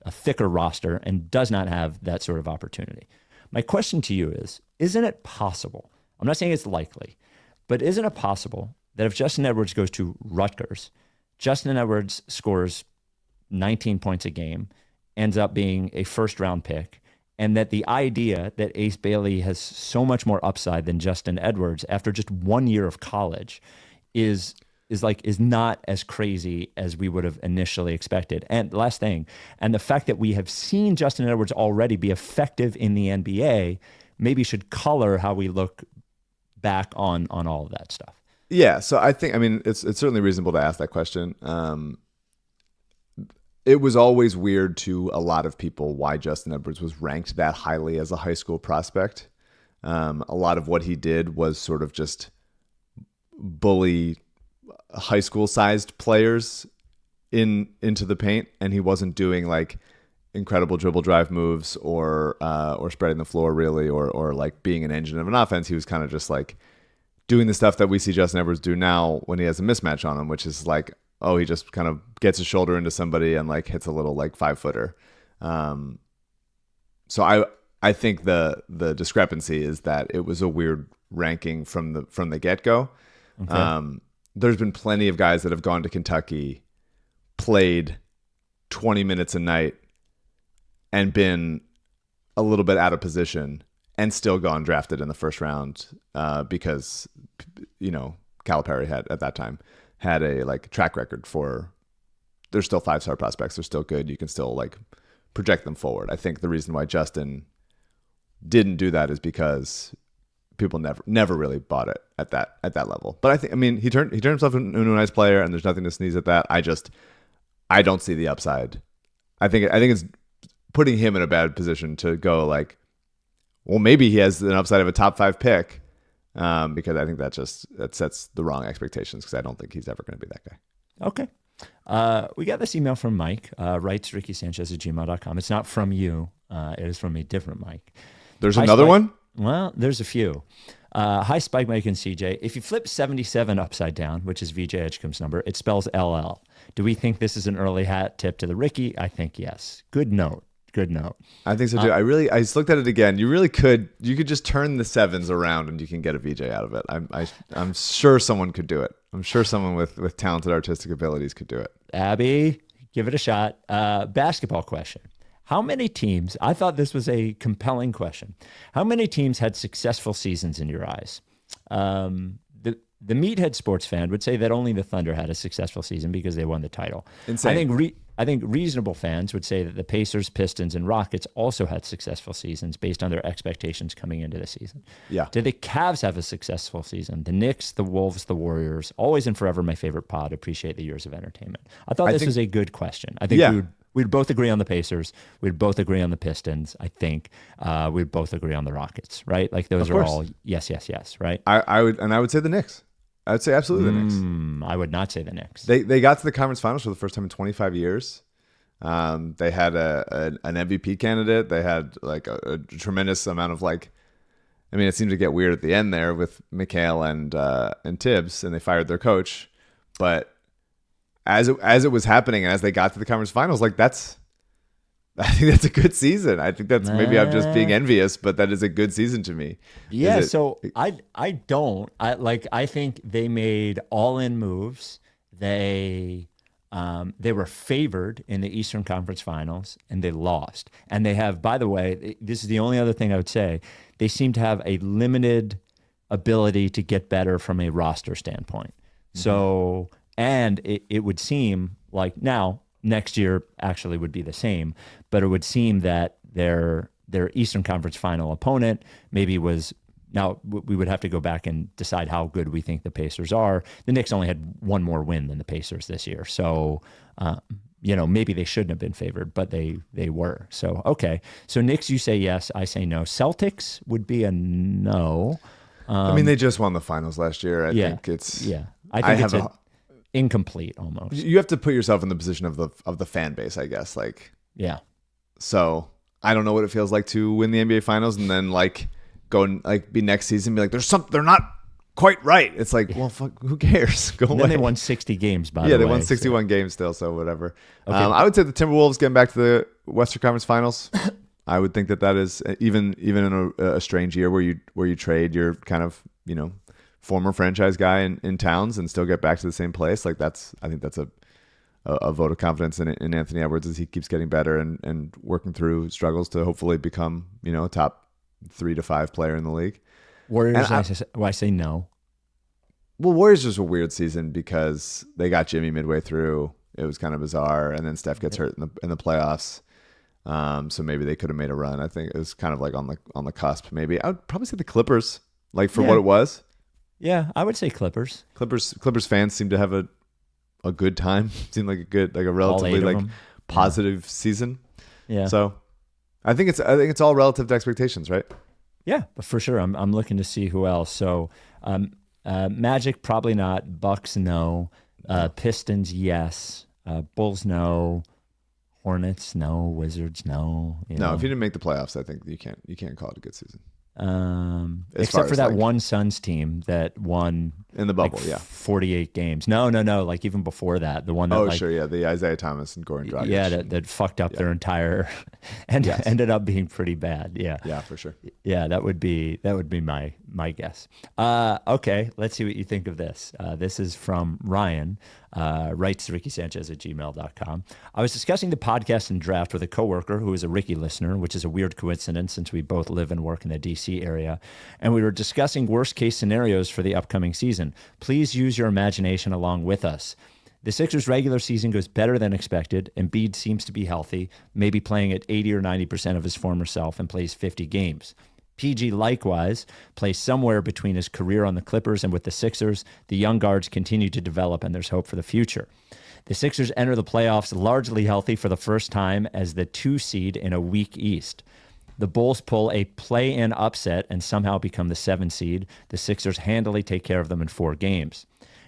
thicker roster, and does not have that sort of opportunity. My question to you is, isn't it possible, I'm not saying it's likely, but isn't it possible that if Justin Edwards goes to Rutgers, Justin Edwards scores 19 points a game, ends up being a first-round pick, and that the idea that Ace Bailey has so much more upside than Justin Edwards after just 1 year of college is not as crazy as we would have initially expected. And last thing, and the fact that we have seen Justin Edwards already be effective in the NBA maybe should color how we look back on all of that stuff. Yeah, so it's certainly reasonable to ask that question. It was always weird to a lot of people why Justin Edwards was ranked that highly as a high school prospect. A lot of what he did was sort of just bully high school sized players into the paint, and he wasn't doing like incredible dribble drive moves or spreading the floor really or like being an engine of an offense. He was kind of just like doing the stuff that we see Justin Edwards do now when he has a mismatch on him, which is like, he just kind of gets his shoulder into somebody and like hits a little like 5-footer. So I think the discrepancy is that it was a weird ranking from the get-go. Okay. There's been plenty of guys that have gone to Kentucky, played 20 minutes a night, and been a little bit out of position and still gone drafted in the first round because, Calipari had at that time had a like track record for, they're still 5-star prospects. They're still good. You can still like project them forward. I think the reason why Justin didn't do that is because people never really bought it at that level. But he turned himself into a nice player, and there's nothing to sneeze at that. I don't see the upside. I think it's putting him in a bad position to go like, well, maybe he has an upside of a top 5 pick, because I think that sets the wrong expectations, because I don't think he's ever going to be that guy. Okay. We got this email from Mike, writes rickysanchez@gmail.com. It's not from you. It is from a different Mike. There's another one? Well, there's a few. Hi, Spike, Mike, and CJ. If you flip 77 upside down, which is VJ Edgecombe's number, it spells LL. Do we think this is an early hat tip to the Ricky? I think yes. Good note. I think so too. I just looked at it again. You could just turn the 7s around and you can get a VJ out of it. I'm sure someone could do it. I'm sure someone with talented artistic abilities could do it. Abby, give it a shot. Basketball question. How many teams, I thought this was a compelling question. How many teams had successful seasons in your eyes? The meathead sports fan would say that only the Thunder had a successful season because they won the title. Insane. I think reasonable fans would say that the Pacers, Pistons, and Rockets also had successful seasons based on their expectations coming into the season. Yeah. Did the Cavs have a successful season? The Knicks, the Wolves, the Warriors, always and forever my favorite pod. Appreciate the years of entertainment. I thought this was a good question. I think we'd both agree on the Pacers. We'd both agree on the Pistons. I think we'd both agree on the Rockets, right? Like those are all yes, right? I would say the Knicks. I would say absolutely the Knicks. I would not say the Knicks. They got to the conference finals for the first time in 25 years. They had an MVP candidate. They had like a tremendous amount of like, it seemed to get weird at the end there with McHale and Tibbs, and they fired their coach. But as it was happening and as they got to the conference finals, like that's I think that's a good season. I think that's maybe I'm just being envious, but that is a good season to me. Yeah, so I don't. I think they made all-in moves. They were favored in the Eastern Conference Finals, and they lost. And they have, by the way, this is the only other thing I would say, they seem to have a limited ability to get better from a roster standpoint. So, and it would seem like now, next year actually would be the same, but it would seem that their Eastern Conference final opponent maybe was, now we would have to go back and decide how good we think the Pacers are. The Knicks only had one more win than the Pacers this year. So, maybe they shouldn't have been favored, but they were. So, okay. So Knicks, you say yes, I say no. Celtics would be a no. I mean, they just won the finals last year. I think it's... Yeah. I think it's incomplete almost. You have to put yourself in the position of the fan base, I guess. Yeah. So I don't know what it feels like to win the NBA finals and then go and be next season and be like, they're not quite right. It's like, well, fuck, who cares? Go away. Then they won 60 games, by the way. Yeah, they won 61 games still, so whatever. Okay. I would say the Timberwolves getting back to the Western Conference Finals. I would think that is even in a strange year where you trade your kind of former franchise guy in Towns and still get back to the same place. I think that's a vote of confidence in Anthony Edwards as he keeps getting better and working through struggles to hopefully become a top 3 to 5 player in the league. Warriors, I say no. Well, Warriors was a weird season because they got Jimmy midway through. It was kind of bizarre, and then Steph gets hurt in the playoffs. So maybe they could have made a run. I think it was kind of on the cusp. Maybe I would probably say the Clippers, for what it was. Yeah, I would say Clippers. Clippers fans seem to have a good time. Seemed like a relatively positive season. Yeah. So I think it's all relative to expectations, right? Yeah, but for sure. I'm looking to see who else. So Magic probably not. Bucks no. Pistons yes. Bulls no. Hornets no. Wizards no. No, if you didn't make the playoffs, I think you can't call it a good season. Except for that one Suns team that won in the bubble, 48 games. No, even before that, the one that the Isaiah Thomas and Goran Dragic. Yeah, that fucked up their entire and ended up being pretty bad. Yeah, for sure. Yeah, that would be my guess. Okay, let's see what you think of this. This is from Ryan. Writes to RickySanchez@gmail.com. I was discussing the podcast and draft with a coworker who is a Ricky listener, which is a weird coincidence since we both live and work in the DC area. And we were discussing worst case scenarios for the upcoming season. Please use your imagination along with us. The Sixers' regular season goes better than expected. Embiid seems to be healthy, maybe playing at 80 or 90% of his former self and plays 50 games. PG likewise plays somewhere between his career on the Clippers and with the Sixers. The young guards continue to develop, and there's hope for the future. The Sixers enter the playoffs largely healthy for the first time as the 2 seed in a weak East. The Bulls pull a play-in upset and somehow become the 7 seed. The Sixers handily take care of them in 4 games.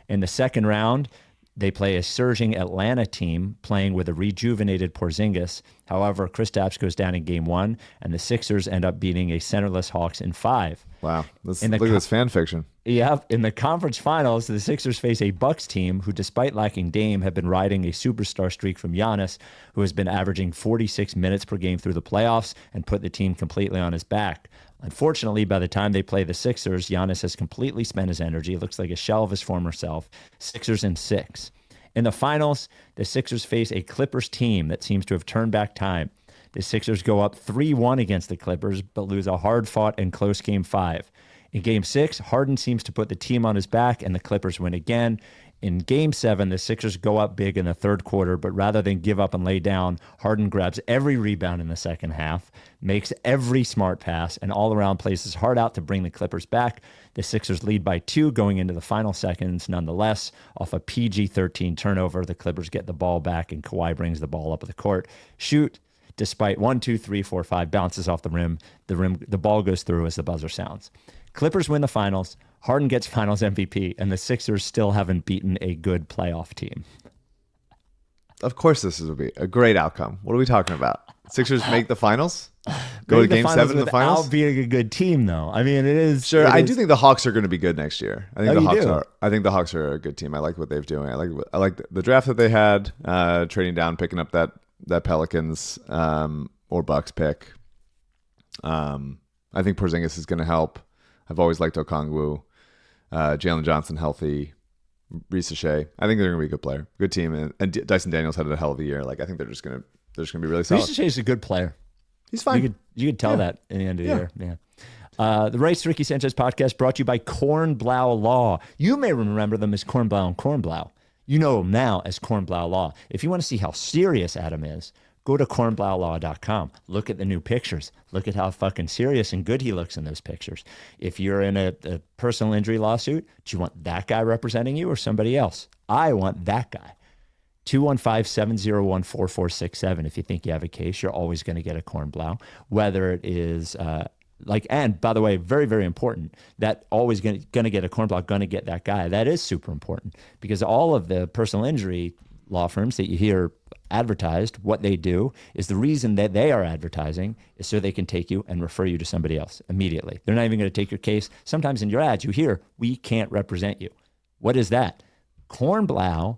In the second round, they play a surging Atlanta team playing with a rejuvenated Porzingis. However, Kristaps goes down in game 1, and the Sixers end up beating a centerless Hawks in 5. Wow. Look at this fan fiction. Yeah. In the conference finals, the Sixers face a Bucks team who, despite lacking Dame, have been riding a superstar streak from Giannis, who has been averaging 46 minutes per game through the playoffs and put the team completely on his back. Unfortunately, by the time they play the Sixers, Giannis has completely spent his energy. Looks like a shell of his former self. Sixers in 6. In the finals, the Sixers face a Clippers team that seems to have turned back time. The Sixers go up 3-1 against the Clippers, but lose a hard-fought and close Game 5. In Game 6, Harden seems to put the team on his back, and the Clippers win again. In Game 7, the Sixers go up big in the third quarter, but rather than give up and lay down, Harden grabs every rebound in the second half, makes every smart pass, and all around plays his heart out to bring the Clippers back. The Sixers lead by 2 going into the final seconds. Nonetheless, off a PG-13 turnover, the Clippers get the ball back, and Kawhi brings the ball up the court. Shoot, despite 1, 2, 3, 4, 5 bounces off the rim, the ball goes through as the buzzer sounds. Clippers win the finals. Harden gets finals MVP, and the Sixers still haven't beaten a good playoff team. Of course this will be a great outcome. What are we talking about? Sixers make the finals? Go to Game 7 in the finals? Without being a good team, though. I mean, it is... Sure, I do think the Hawks are going to be good next year. I think the Hawks are a good team. I like what they're doing. I like the draft that they had, trading down, picking up that that Pelicans or Bucks pick. I think Porzingis is going to help. I've always liked Okongwu. Jalen Johnson healthy. Reese Shea. I think they're going to be a good player, good team, and Dyson Daniels had a hell of a year. Like I think they're just going to be really solid. Reese Shea is a good player. He's fine. You could tell that in the end of the year. Yeah. The Race Ricky Sanchez podcast brought to you by Kornblau Law. You may remember them as Kornblau and Kornblau. You know them now as Kornblau Law. If you want to see how serious Adam is, go to kornblaulaw.com. Look at the new pictures. Look at how fucking serious and good he looks in those pictures. If you're in a personal injury lawsuit, do you want that guy representing you or somebody else? I want that guy. 215-701-4467. If you think you have a case, you're always going to get a Kornblau. Whether it is and by the way, very, very important, that always going to get a Kornblau, going to get that guy. That is super important because all of the personal injury law firms that you hear advertised, what they do is the reason that they are advertising is so they can take you and refer you to somebody else immediately. They're not even going to take your case. Sometimes in your ads, you hear, we can't represent you. What is that? Kornblau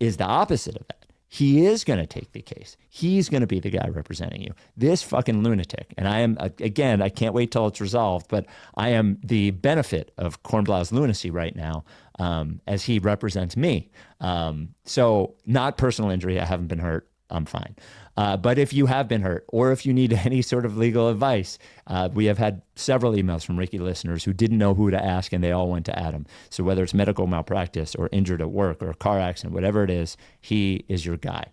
is the opposite of that. He is going to take the case. He's going to be the guy representing you. This fucking lunatic. And I am, again, I can't wait till it's resolved, but I am the benefit of Kornblau's lunacy right now as he represents me. So not personal injury. I haven't been hurt. I'm fine. But if you have been hurt or if you need any sort of legal advice, we have had several emails from Ricky listeners who didn't know who to ask and they all went to Adam. So whether it's medical malpractice or injured at work or a car accident, whatever it is, he is your guy.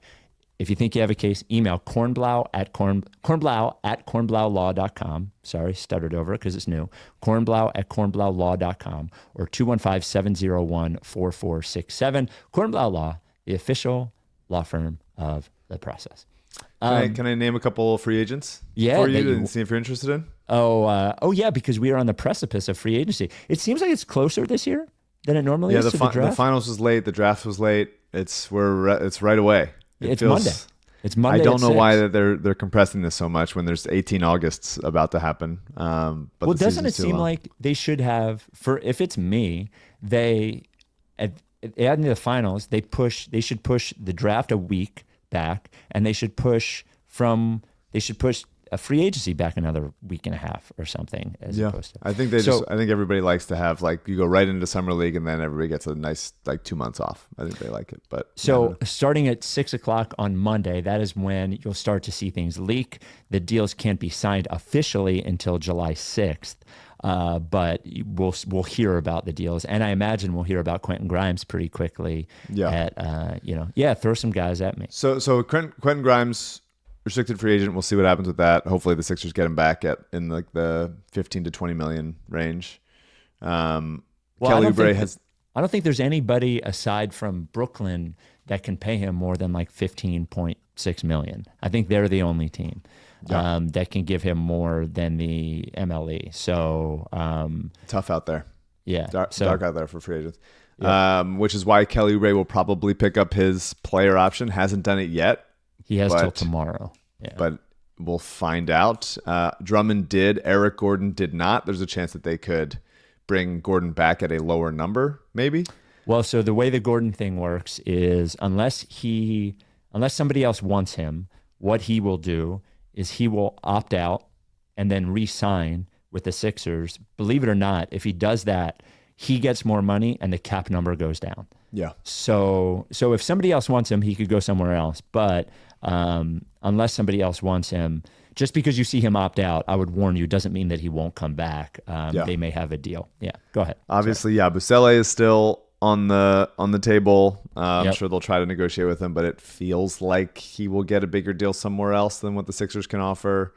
If you think you have a case, email Kornblau at kornblaulaw.com. Sorry, stuttered over it because it's new. Kornblau at kornblaulaw.com or 215-701-4467. Kornblau Law, the official law firm of the process. Can I name a couple free agents yeah, for you and see if you're interested in? Oh yeah, because we are on the precipice of free agency. It seems like it's closer this year than it normally is to the draft. The finals was late. The draft was late. It's right away. It's Monday. It's Monday. I don't know 6. why they're compressing this so much when there's 18 Augusts about to happen. But doesn't it seem like they should have, if it's me, they at the end of the finals, they should push the draft a week back, and they should push a free agency back another week and a half or something. Opposed to. I think I think everybody likes to have you go right into summer league and then everybody gets a nice 2 months off. I think they like it. But starting at 6:00 on Monday, that is when you'll start to see things leak. The deals can't be signed officially until July 6th. But we'll hear about the deals, and I imagine we'll hear about Quentin Grimes pretty quickly. Yeah. Throw some guys at me. So Quentin Grimes, restricted free agent. We'll see what happens with that. Hopefully the Sixers get him back in the 15 to 20 million range. Kelly Oubre I don't think there's anybody aside from Brooklyn that can pay him more than $15.6 million. I think they're the only team. That can give him more than the MLE. So tough out there. Yeah. Dark out there for free agents. Yeah. Which is why Kelly Oubre will probably pick up his player option. Hasn't done it yet. He has till tomorrow. Yeah. But we'll find out. Drummond did. Eric Gordon did not. There's a chance that they could bring Gordon back at a lower number, maybe. Well, so the way the Gordon thing works is unless somebody else wants him, what he will do is he will opt out and then re-sign with the Sixers. Believe it or not, if he does that, he gets more money and the cap number goes down. Yeah. So if somebody else wants him, he could go somewhere else. But unless somebody else wants him, just because you see him opt out, I would warn you, doesn't mean that he won't come back. They may have a deal. Yeah, go ahead. Obviously, Busele is still on the table. I'm sure they'll try to negotiate with him, but it feels like he will get a bigger deal somewhere else than what the Sixers can offer.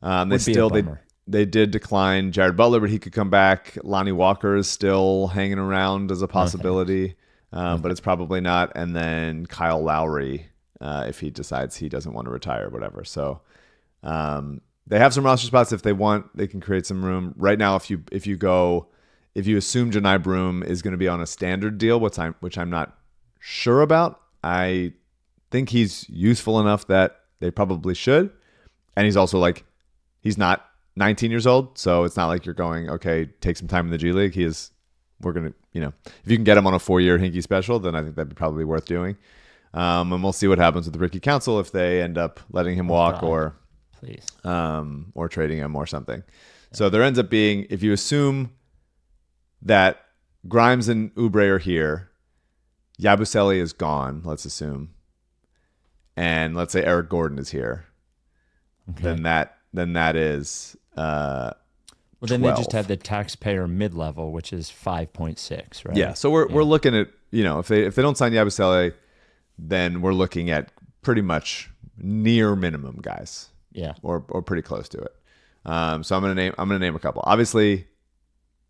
They did decline Jared Butler, but he could come back. Lonnie Walker is still hanging around as a possibility, but it's probably not. And then Kyle Lowry, if he decides he doesn't want to retire or whatever. So they have some roster spots if they want. They can create some room. Right now, if you assume Janai Broom is going to be on a standard deal, which I'm not sure about, I think he's useful enough that they probably should. And he's also he's not 19 years old, so it's not like you're going, okay, take some time in the G League. We're going to, if you can get him on a 4-year Hinkie special, then I think that'd be probably worth doing. And we'll see what happens with Ricky Council if they end up letting him walk Please. or trading him or something. So there ends up being, if you assume that Grimes and Oubre are here, Yabusele is gone, let's assume, and let's say Eric Gordon is here, then that is well, then 12. they just have the taxpayer mid-level, which is 5.6, right? Yeah, so we're looking at, if they don't sign Yabusele, then we're looking at pretty much near minimum guys. Yeah. Or pretty close to it. So I'm gonna name a couple. Obviously,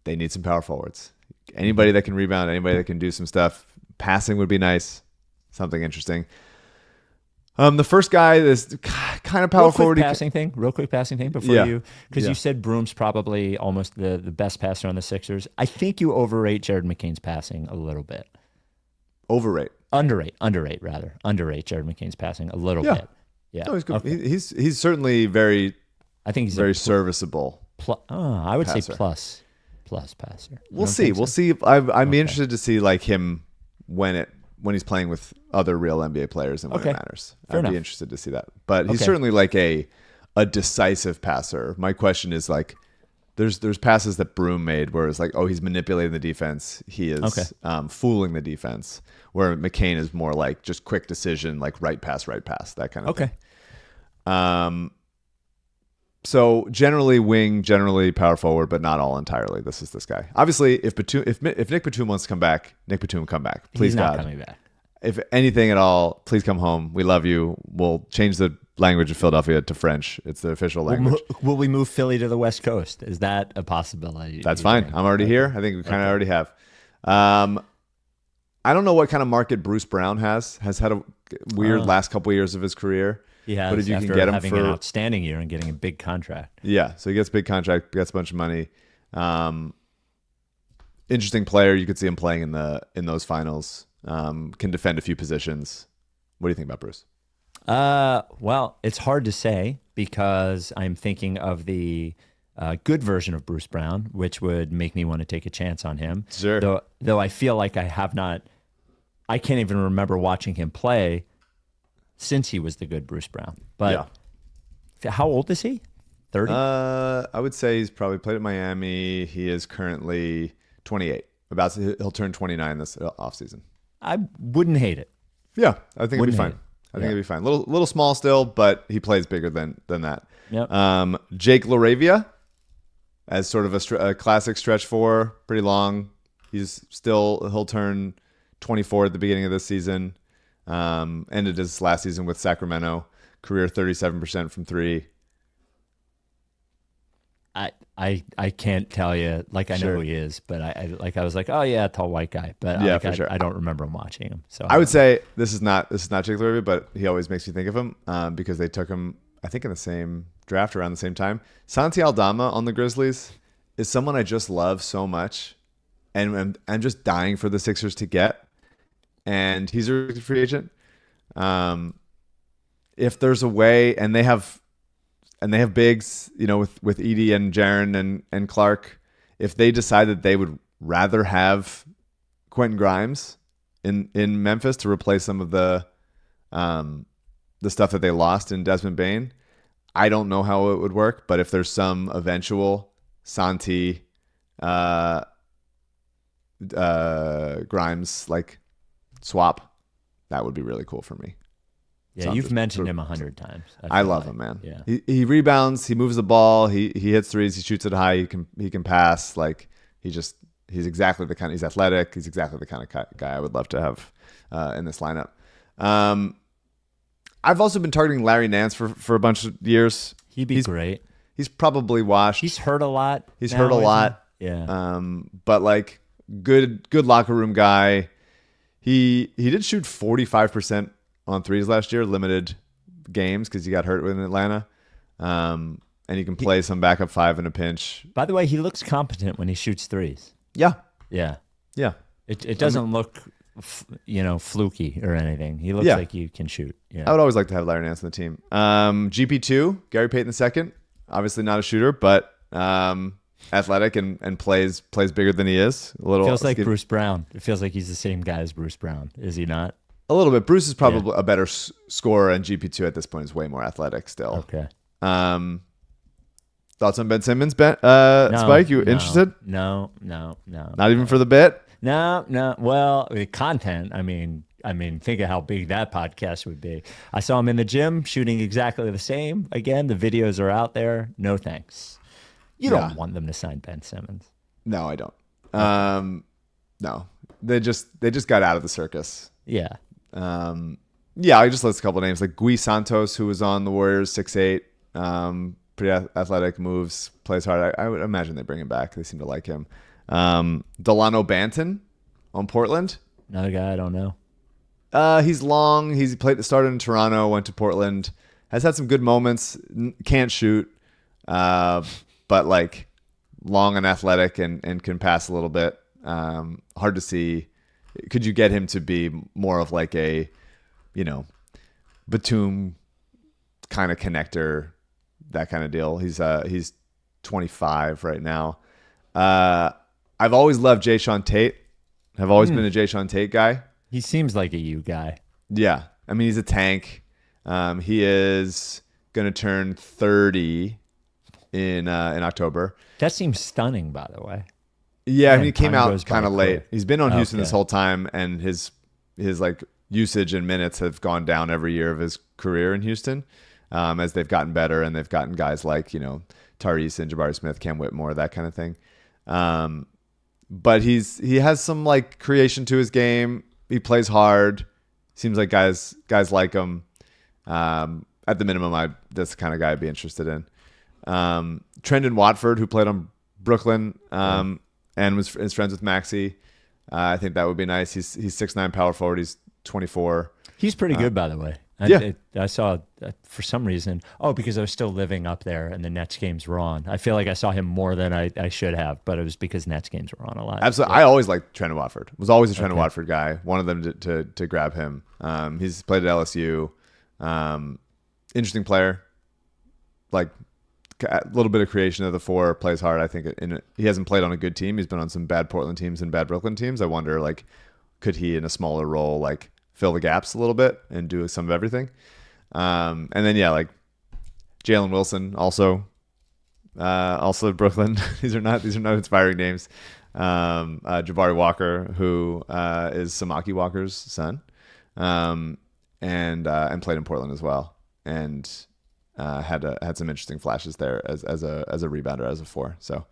they need some power forwards. Anybody that can rebound, anybody that can do some stuff. Passing would be nice. Something interesting. The first guy is kind of power forward. Real quick passing thing before because you said Broom's probably almost the best passer on the Sixers. I think you overrate Jared McCain's passing a little bit. Underrate Jared McCain's passing a little bit. Yeah, no, he's good. Okay. He's certainly very. I think he's very serviceable. I would passer. say plus passer. We'll see. We'll see. I'd be interested to see like him when he's playing with other real NBA players and when it matters. Fair enough. Be interested to see that. But he's certainly like a decisive passer. My question is like, there's passes that Broom made where it's like, oh, he's manipulating the defense. He is fooling the defense. Where McCain is more like just quick decision, like right pass, that kind of thing. So generally wing, generally power forward, but not all entirely. This is this guy. Obviously, if Nick Batum wants to come back, Nick Batum come back. Please, he's not God. coming back. If anything at all, please come home. We love you. We'll change the language of Philadelphia to French. It's the official language. Will we move Philly to the West Coast? Is that a possibility? That's fine. I'm already here. I think we kind of already have. I don't know what kind of market Bruce Brown has had a weird last couple of years of his career. He has, but if you after can get him having an outstanding year and getting a big contract. Yeah, so he gets a big contract, gets a bunch of money. Interesting player. You could see him playing in those finals. Can defend a few positions. What do you think about Bruce? Well, it's hard to say because I'm thinking of the good version of Bruce Brown, which would make me want to take a chance on him. Sure. Though I feel like I can't even remember watching him play since he was the good Bruce Brown. But how old is he? 30? I would say he's probably played at Miami. He is currently 28. He'll turn 29 this offseason. I wouldn't hate it. Yeah, I think it'd be fine. I think it'd be fine. Little small still, but he plays bigger than that. Yep. Jake LaRavia as sort of a classic stretch four, pretty long. He'll turn 24 at the beginning of this season. Ended his last season with Sacramento, career 37% from three. I can't tell you. Like I know who he is, but I was like, oh yeah, tall white guy. But for sure. I don't remember him watching him. So I would say this is not Jake LaRavia, but he always makes me think of him because they took him, I think, in the same draft around the same time. Santi Aldama on the Grizzlies is someone I just love so much, and I'm just dying for the Sixers to get. And he's a free agent. If there's a way, and they have bigs, with Edie and Jaren and Clark. If they decide that they would rather have Quentin Grimes in Memphis to replace some of the stuff that they lost in Desmond Bane, I don't know how it would work. But if there's some eventual Santi Grimes like swap, that would be really cool for me. Yeah, you've mentioned him 100 times. I love him, man. Yeah. He rebounds, he moves the ball, he hits threes, he shoots it high, he can pass. Like he's exactly the kind. He's athletic. He's exactly the kind of guy I would love to have in this lineup. I've also been targeting Larry Nance for a bunch of years. He'd be great. He's probably washed. He's hurt a lot. Yeah. But like good locker room guy. He did shoot 45% on threes last year, limited games because he got hurt in Atlanta. And he can play some backup five in a pinch. By the way, he looks competent when he shoots threes. Yeah. Yeah. Yeah. It doesn't look, fluky or anything. He looks like you can shoot. Yeah. I would always like to have Larry Nance on the team. GP2, Gary Payton II. Obviously not a shooter, but athletic and plays bigger than he is. Feels like Bruce Brown. It feels like he's the same guy as Bruce Brown. Is he not? A little bit. Bruce is probably a better scorer, and GP2 at this point is way more athletic still. Okay. Thoughts on Ben Simmons, No, Spike? You interested? No. Not even for the bit? No. Well, the content, I mean, think of how big that podcast would be. I saw him in the gym shooting exactly the same. Again, the videos are out there. No thanks. You don't want them to sign Ben Simmons. No, I don't. No. They just got out of the circus. Yeah. I just list a couple of names like Gui Santos, who was on the Warriors, 6'8", pretty athletic, moves, plays hard. I would imagine they bring him back. They seem to like him. Delano Banton on Portland. Another guy I don't know. He's long. He's started in Toronto, went to Portland, has had some good moments. Can't shoot, but like long and athletic and can pass a little bit. Hard to see. Could you get him to be more of like a, Batum kind of connector, that kind of deal? He's 25 right now. I've always loved Jayshawn Tate. I've always been a Jayshawn Tate guy. He seems like a you guy. Yeah. I mean, he's a tank. He is going to turn 30 in October. That seems stunning, by the way. Yeah, Man, I mean, he came out kind of late. quick. He's been on Houston this whole time, and his like usage and minutes have gone down every year of his career in Houston, as they've gotten better and they've gotten guys like Tyrese and Jabari Smith, Cam Whitmore, that kind of thing. But he has some like creation to his game. He plays hard. Seems like guys like him. At the minimum, that's the kind of guy I'd be interested in. Trendon Watford, who played on Brooklyn, and is friends with Maxey. I think that would be nice. He's 6'9" power forward. He's 24. He's pretty good, by the way. I saw for some reason. Oh, because I was still living up there, and the Nets games were on. I feel like I saw him more than I should have, but it was because Nets games were on a lot. Absolutely, I always liked Trendon Watford. Was always a Trendon Watford guy. Wanted them to grab him. He's played at LSU. Interesting player. Like a little bit of creation of the four. Plays hard. I think he hasn't played on a good team. He's been on some bad Portland teams and bad Brooklyn teams. I wonder, like, could he in a smaller role like fill the gaps a little bit and do some of everything. And then, like Jalen Wilson, also Brooklyn. these are not inspiring names. Jabari Walker, who is Samaki Walker's son, and played in Portland as well, and had some interesting flashes there as a rebounder, as a four. So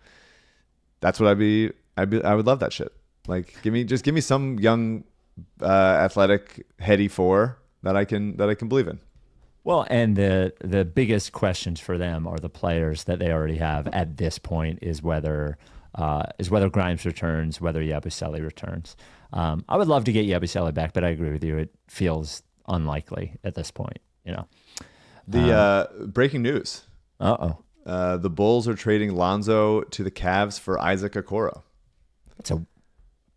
that's what I would love that shit. Like, give me some young, athletic, heady four that I can believe in. Well, and the biggest questions for them are the players that they already have at this point is whether Grimes returns, whether Yabusele returns. I would love to get Yabusele back, but I agree with you. It feels unlikely at this point. The breaking news. The Bulls are trading Lonzo to the Cavs for Isaac Okoro. That's a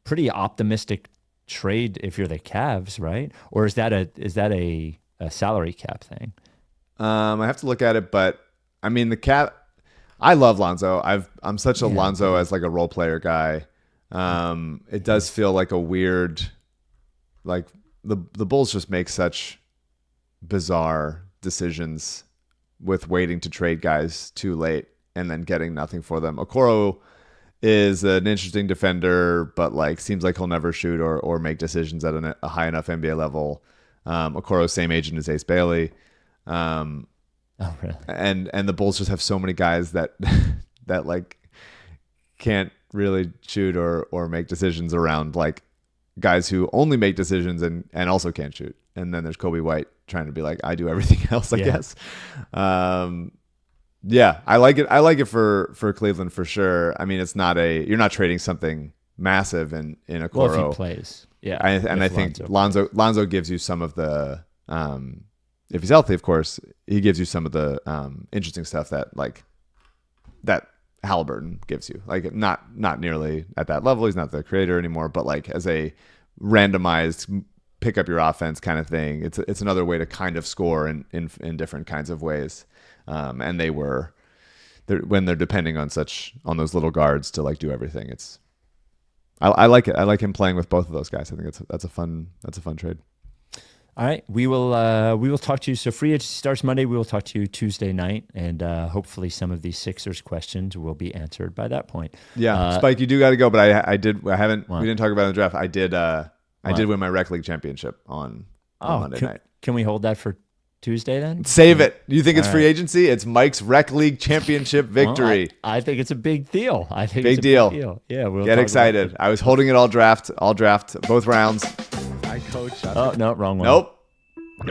pretty optimistic trade if you're the Cavs, right? Or is that a salary cap thing? I have to look at it, but I mean I love Lonzo. I'm such a Lonzo as like a role player guy. It does feel like a weird, like the Bulls just make such bizarre decisions with waiting to trade guys too late and then getting nothing for them. Okoro is an interesting defender, but like seems like he'll never shoot or make decisions at a high enough NBA level. Okoro's same agent as Ace Bailey. Oh, really? And the Bulls just have so many guys that like can't really shoot or make decisions around like guys who only make decisions and also can't shoot. And then there's Kobe White trying to be like, I do everything else, I guess. I like it. I like it for Cleveland for sure. I mean, you're not trading something massive in Okoro. Well, if he plays. Yeah. I think Lonzo gives you some of the, if he's healthy, of course, he gives you some of the interesting stuff that Halliburton gives you. Like not nearly at that level. He's not the creator anymore, but like as a randomized pick up your offense kind of thing, it's another way to kind of score in different kinds of ways. And when they're depending on those little guards to like do everything, I like it. I like him playing with both of those guys. I think that's a fun trade. All right, we will talk to you. So free agency starts Monday. We will talk to you Tuesday night, and hopefully some of these Sixers questions will be answered by that point. Yeah, Spike, you do got to go, but we didn't talk about it in the draft. I did win my rec league championship on Monday night. Can we hold that for Tuesday then? Save it. You think it's free agency? It's Mike's rec league championship victory. Well, I think it's a big deal. Big deal. Yeah, we'll get excited. I was holding it all draft, both rounds. I coach. Oh no, wrong one. Nope.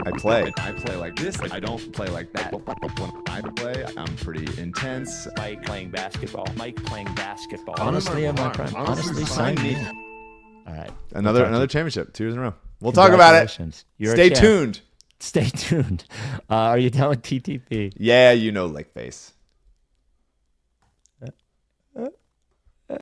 I play. I play like this. I don't play like that. When I play, I'm pretty intense. Mike playing basketball. Honestly, in my prime. Honestly, sign me. All right. Another championship, 2 years in a row. We'll talk about it. Stay tuned. Stay tuned. Are you telling TTP? Yeah, lick face.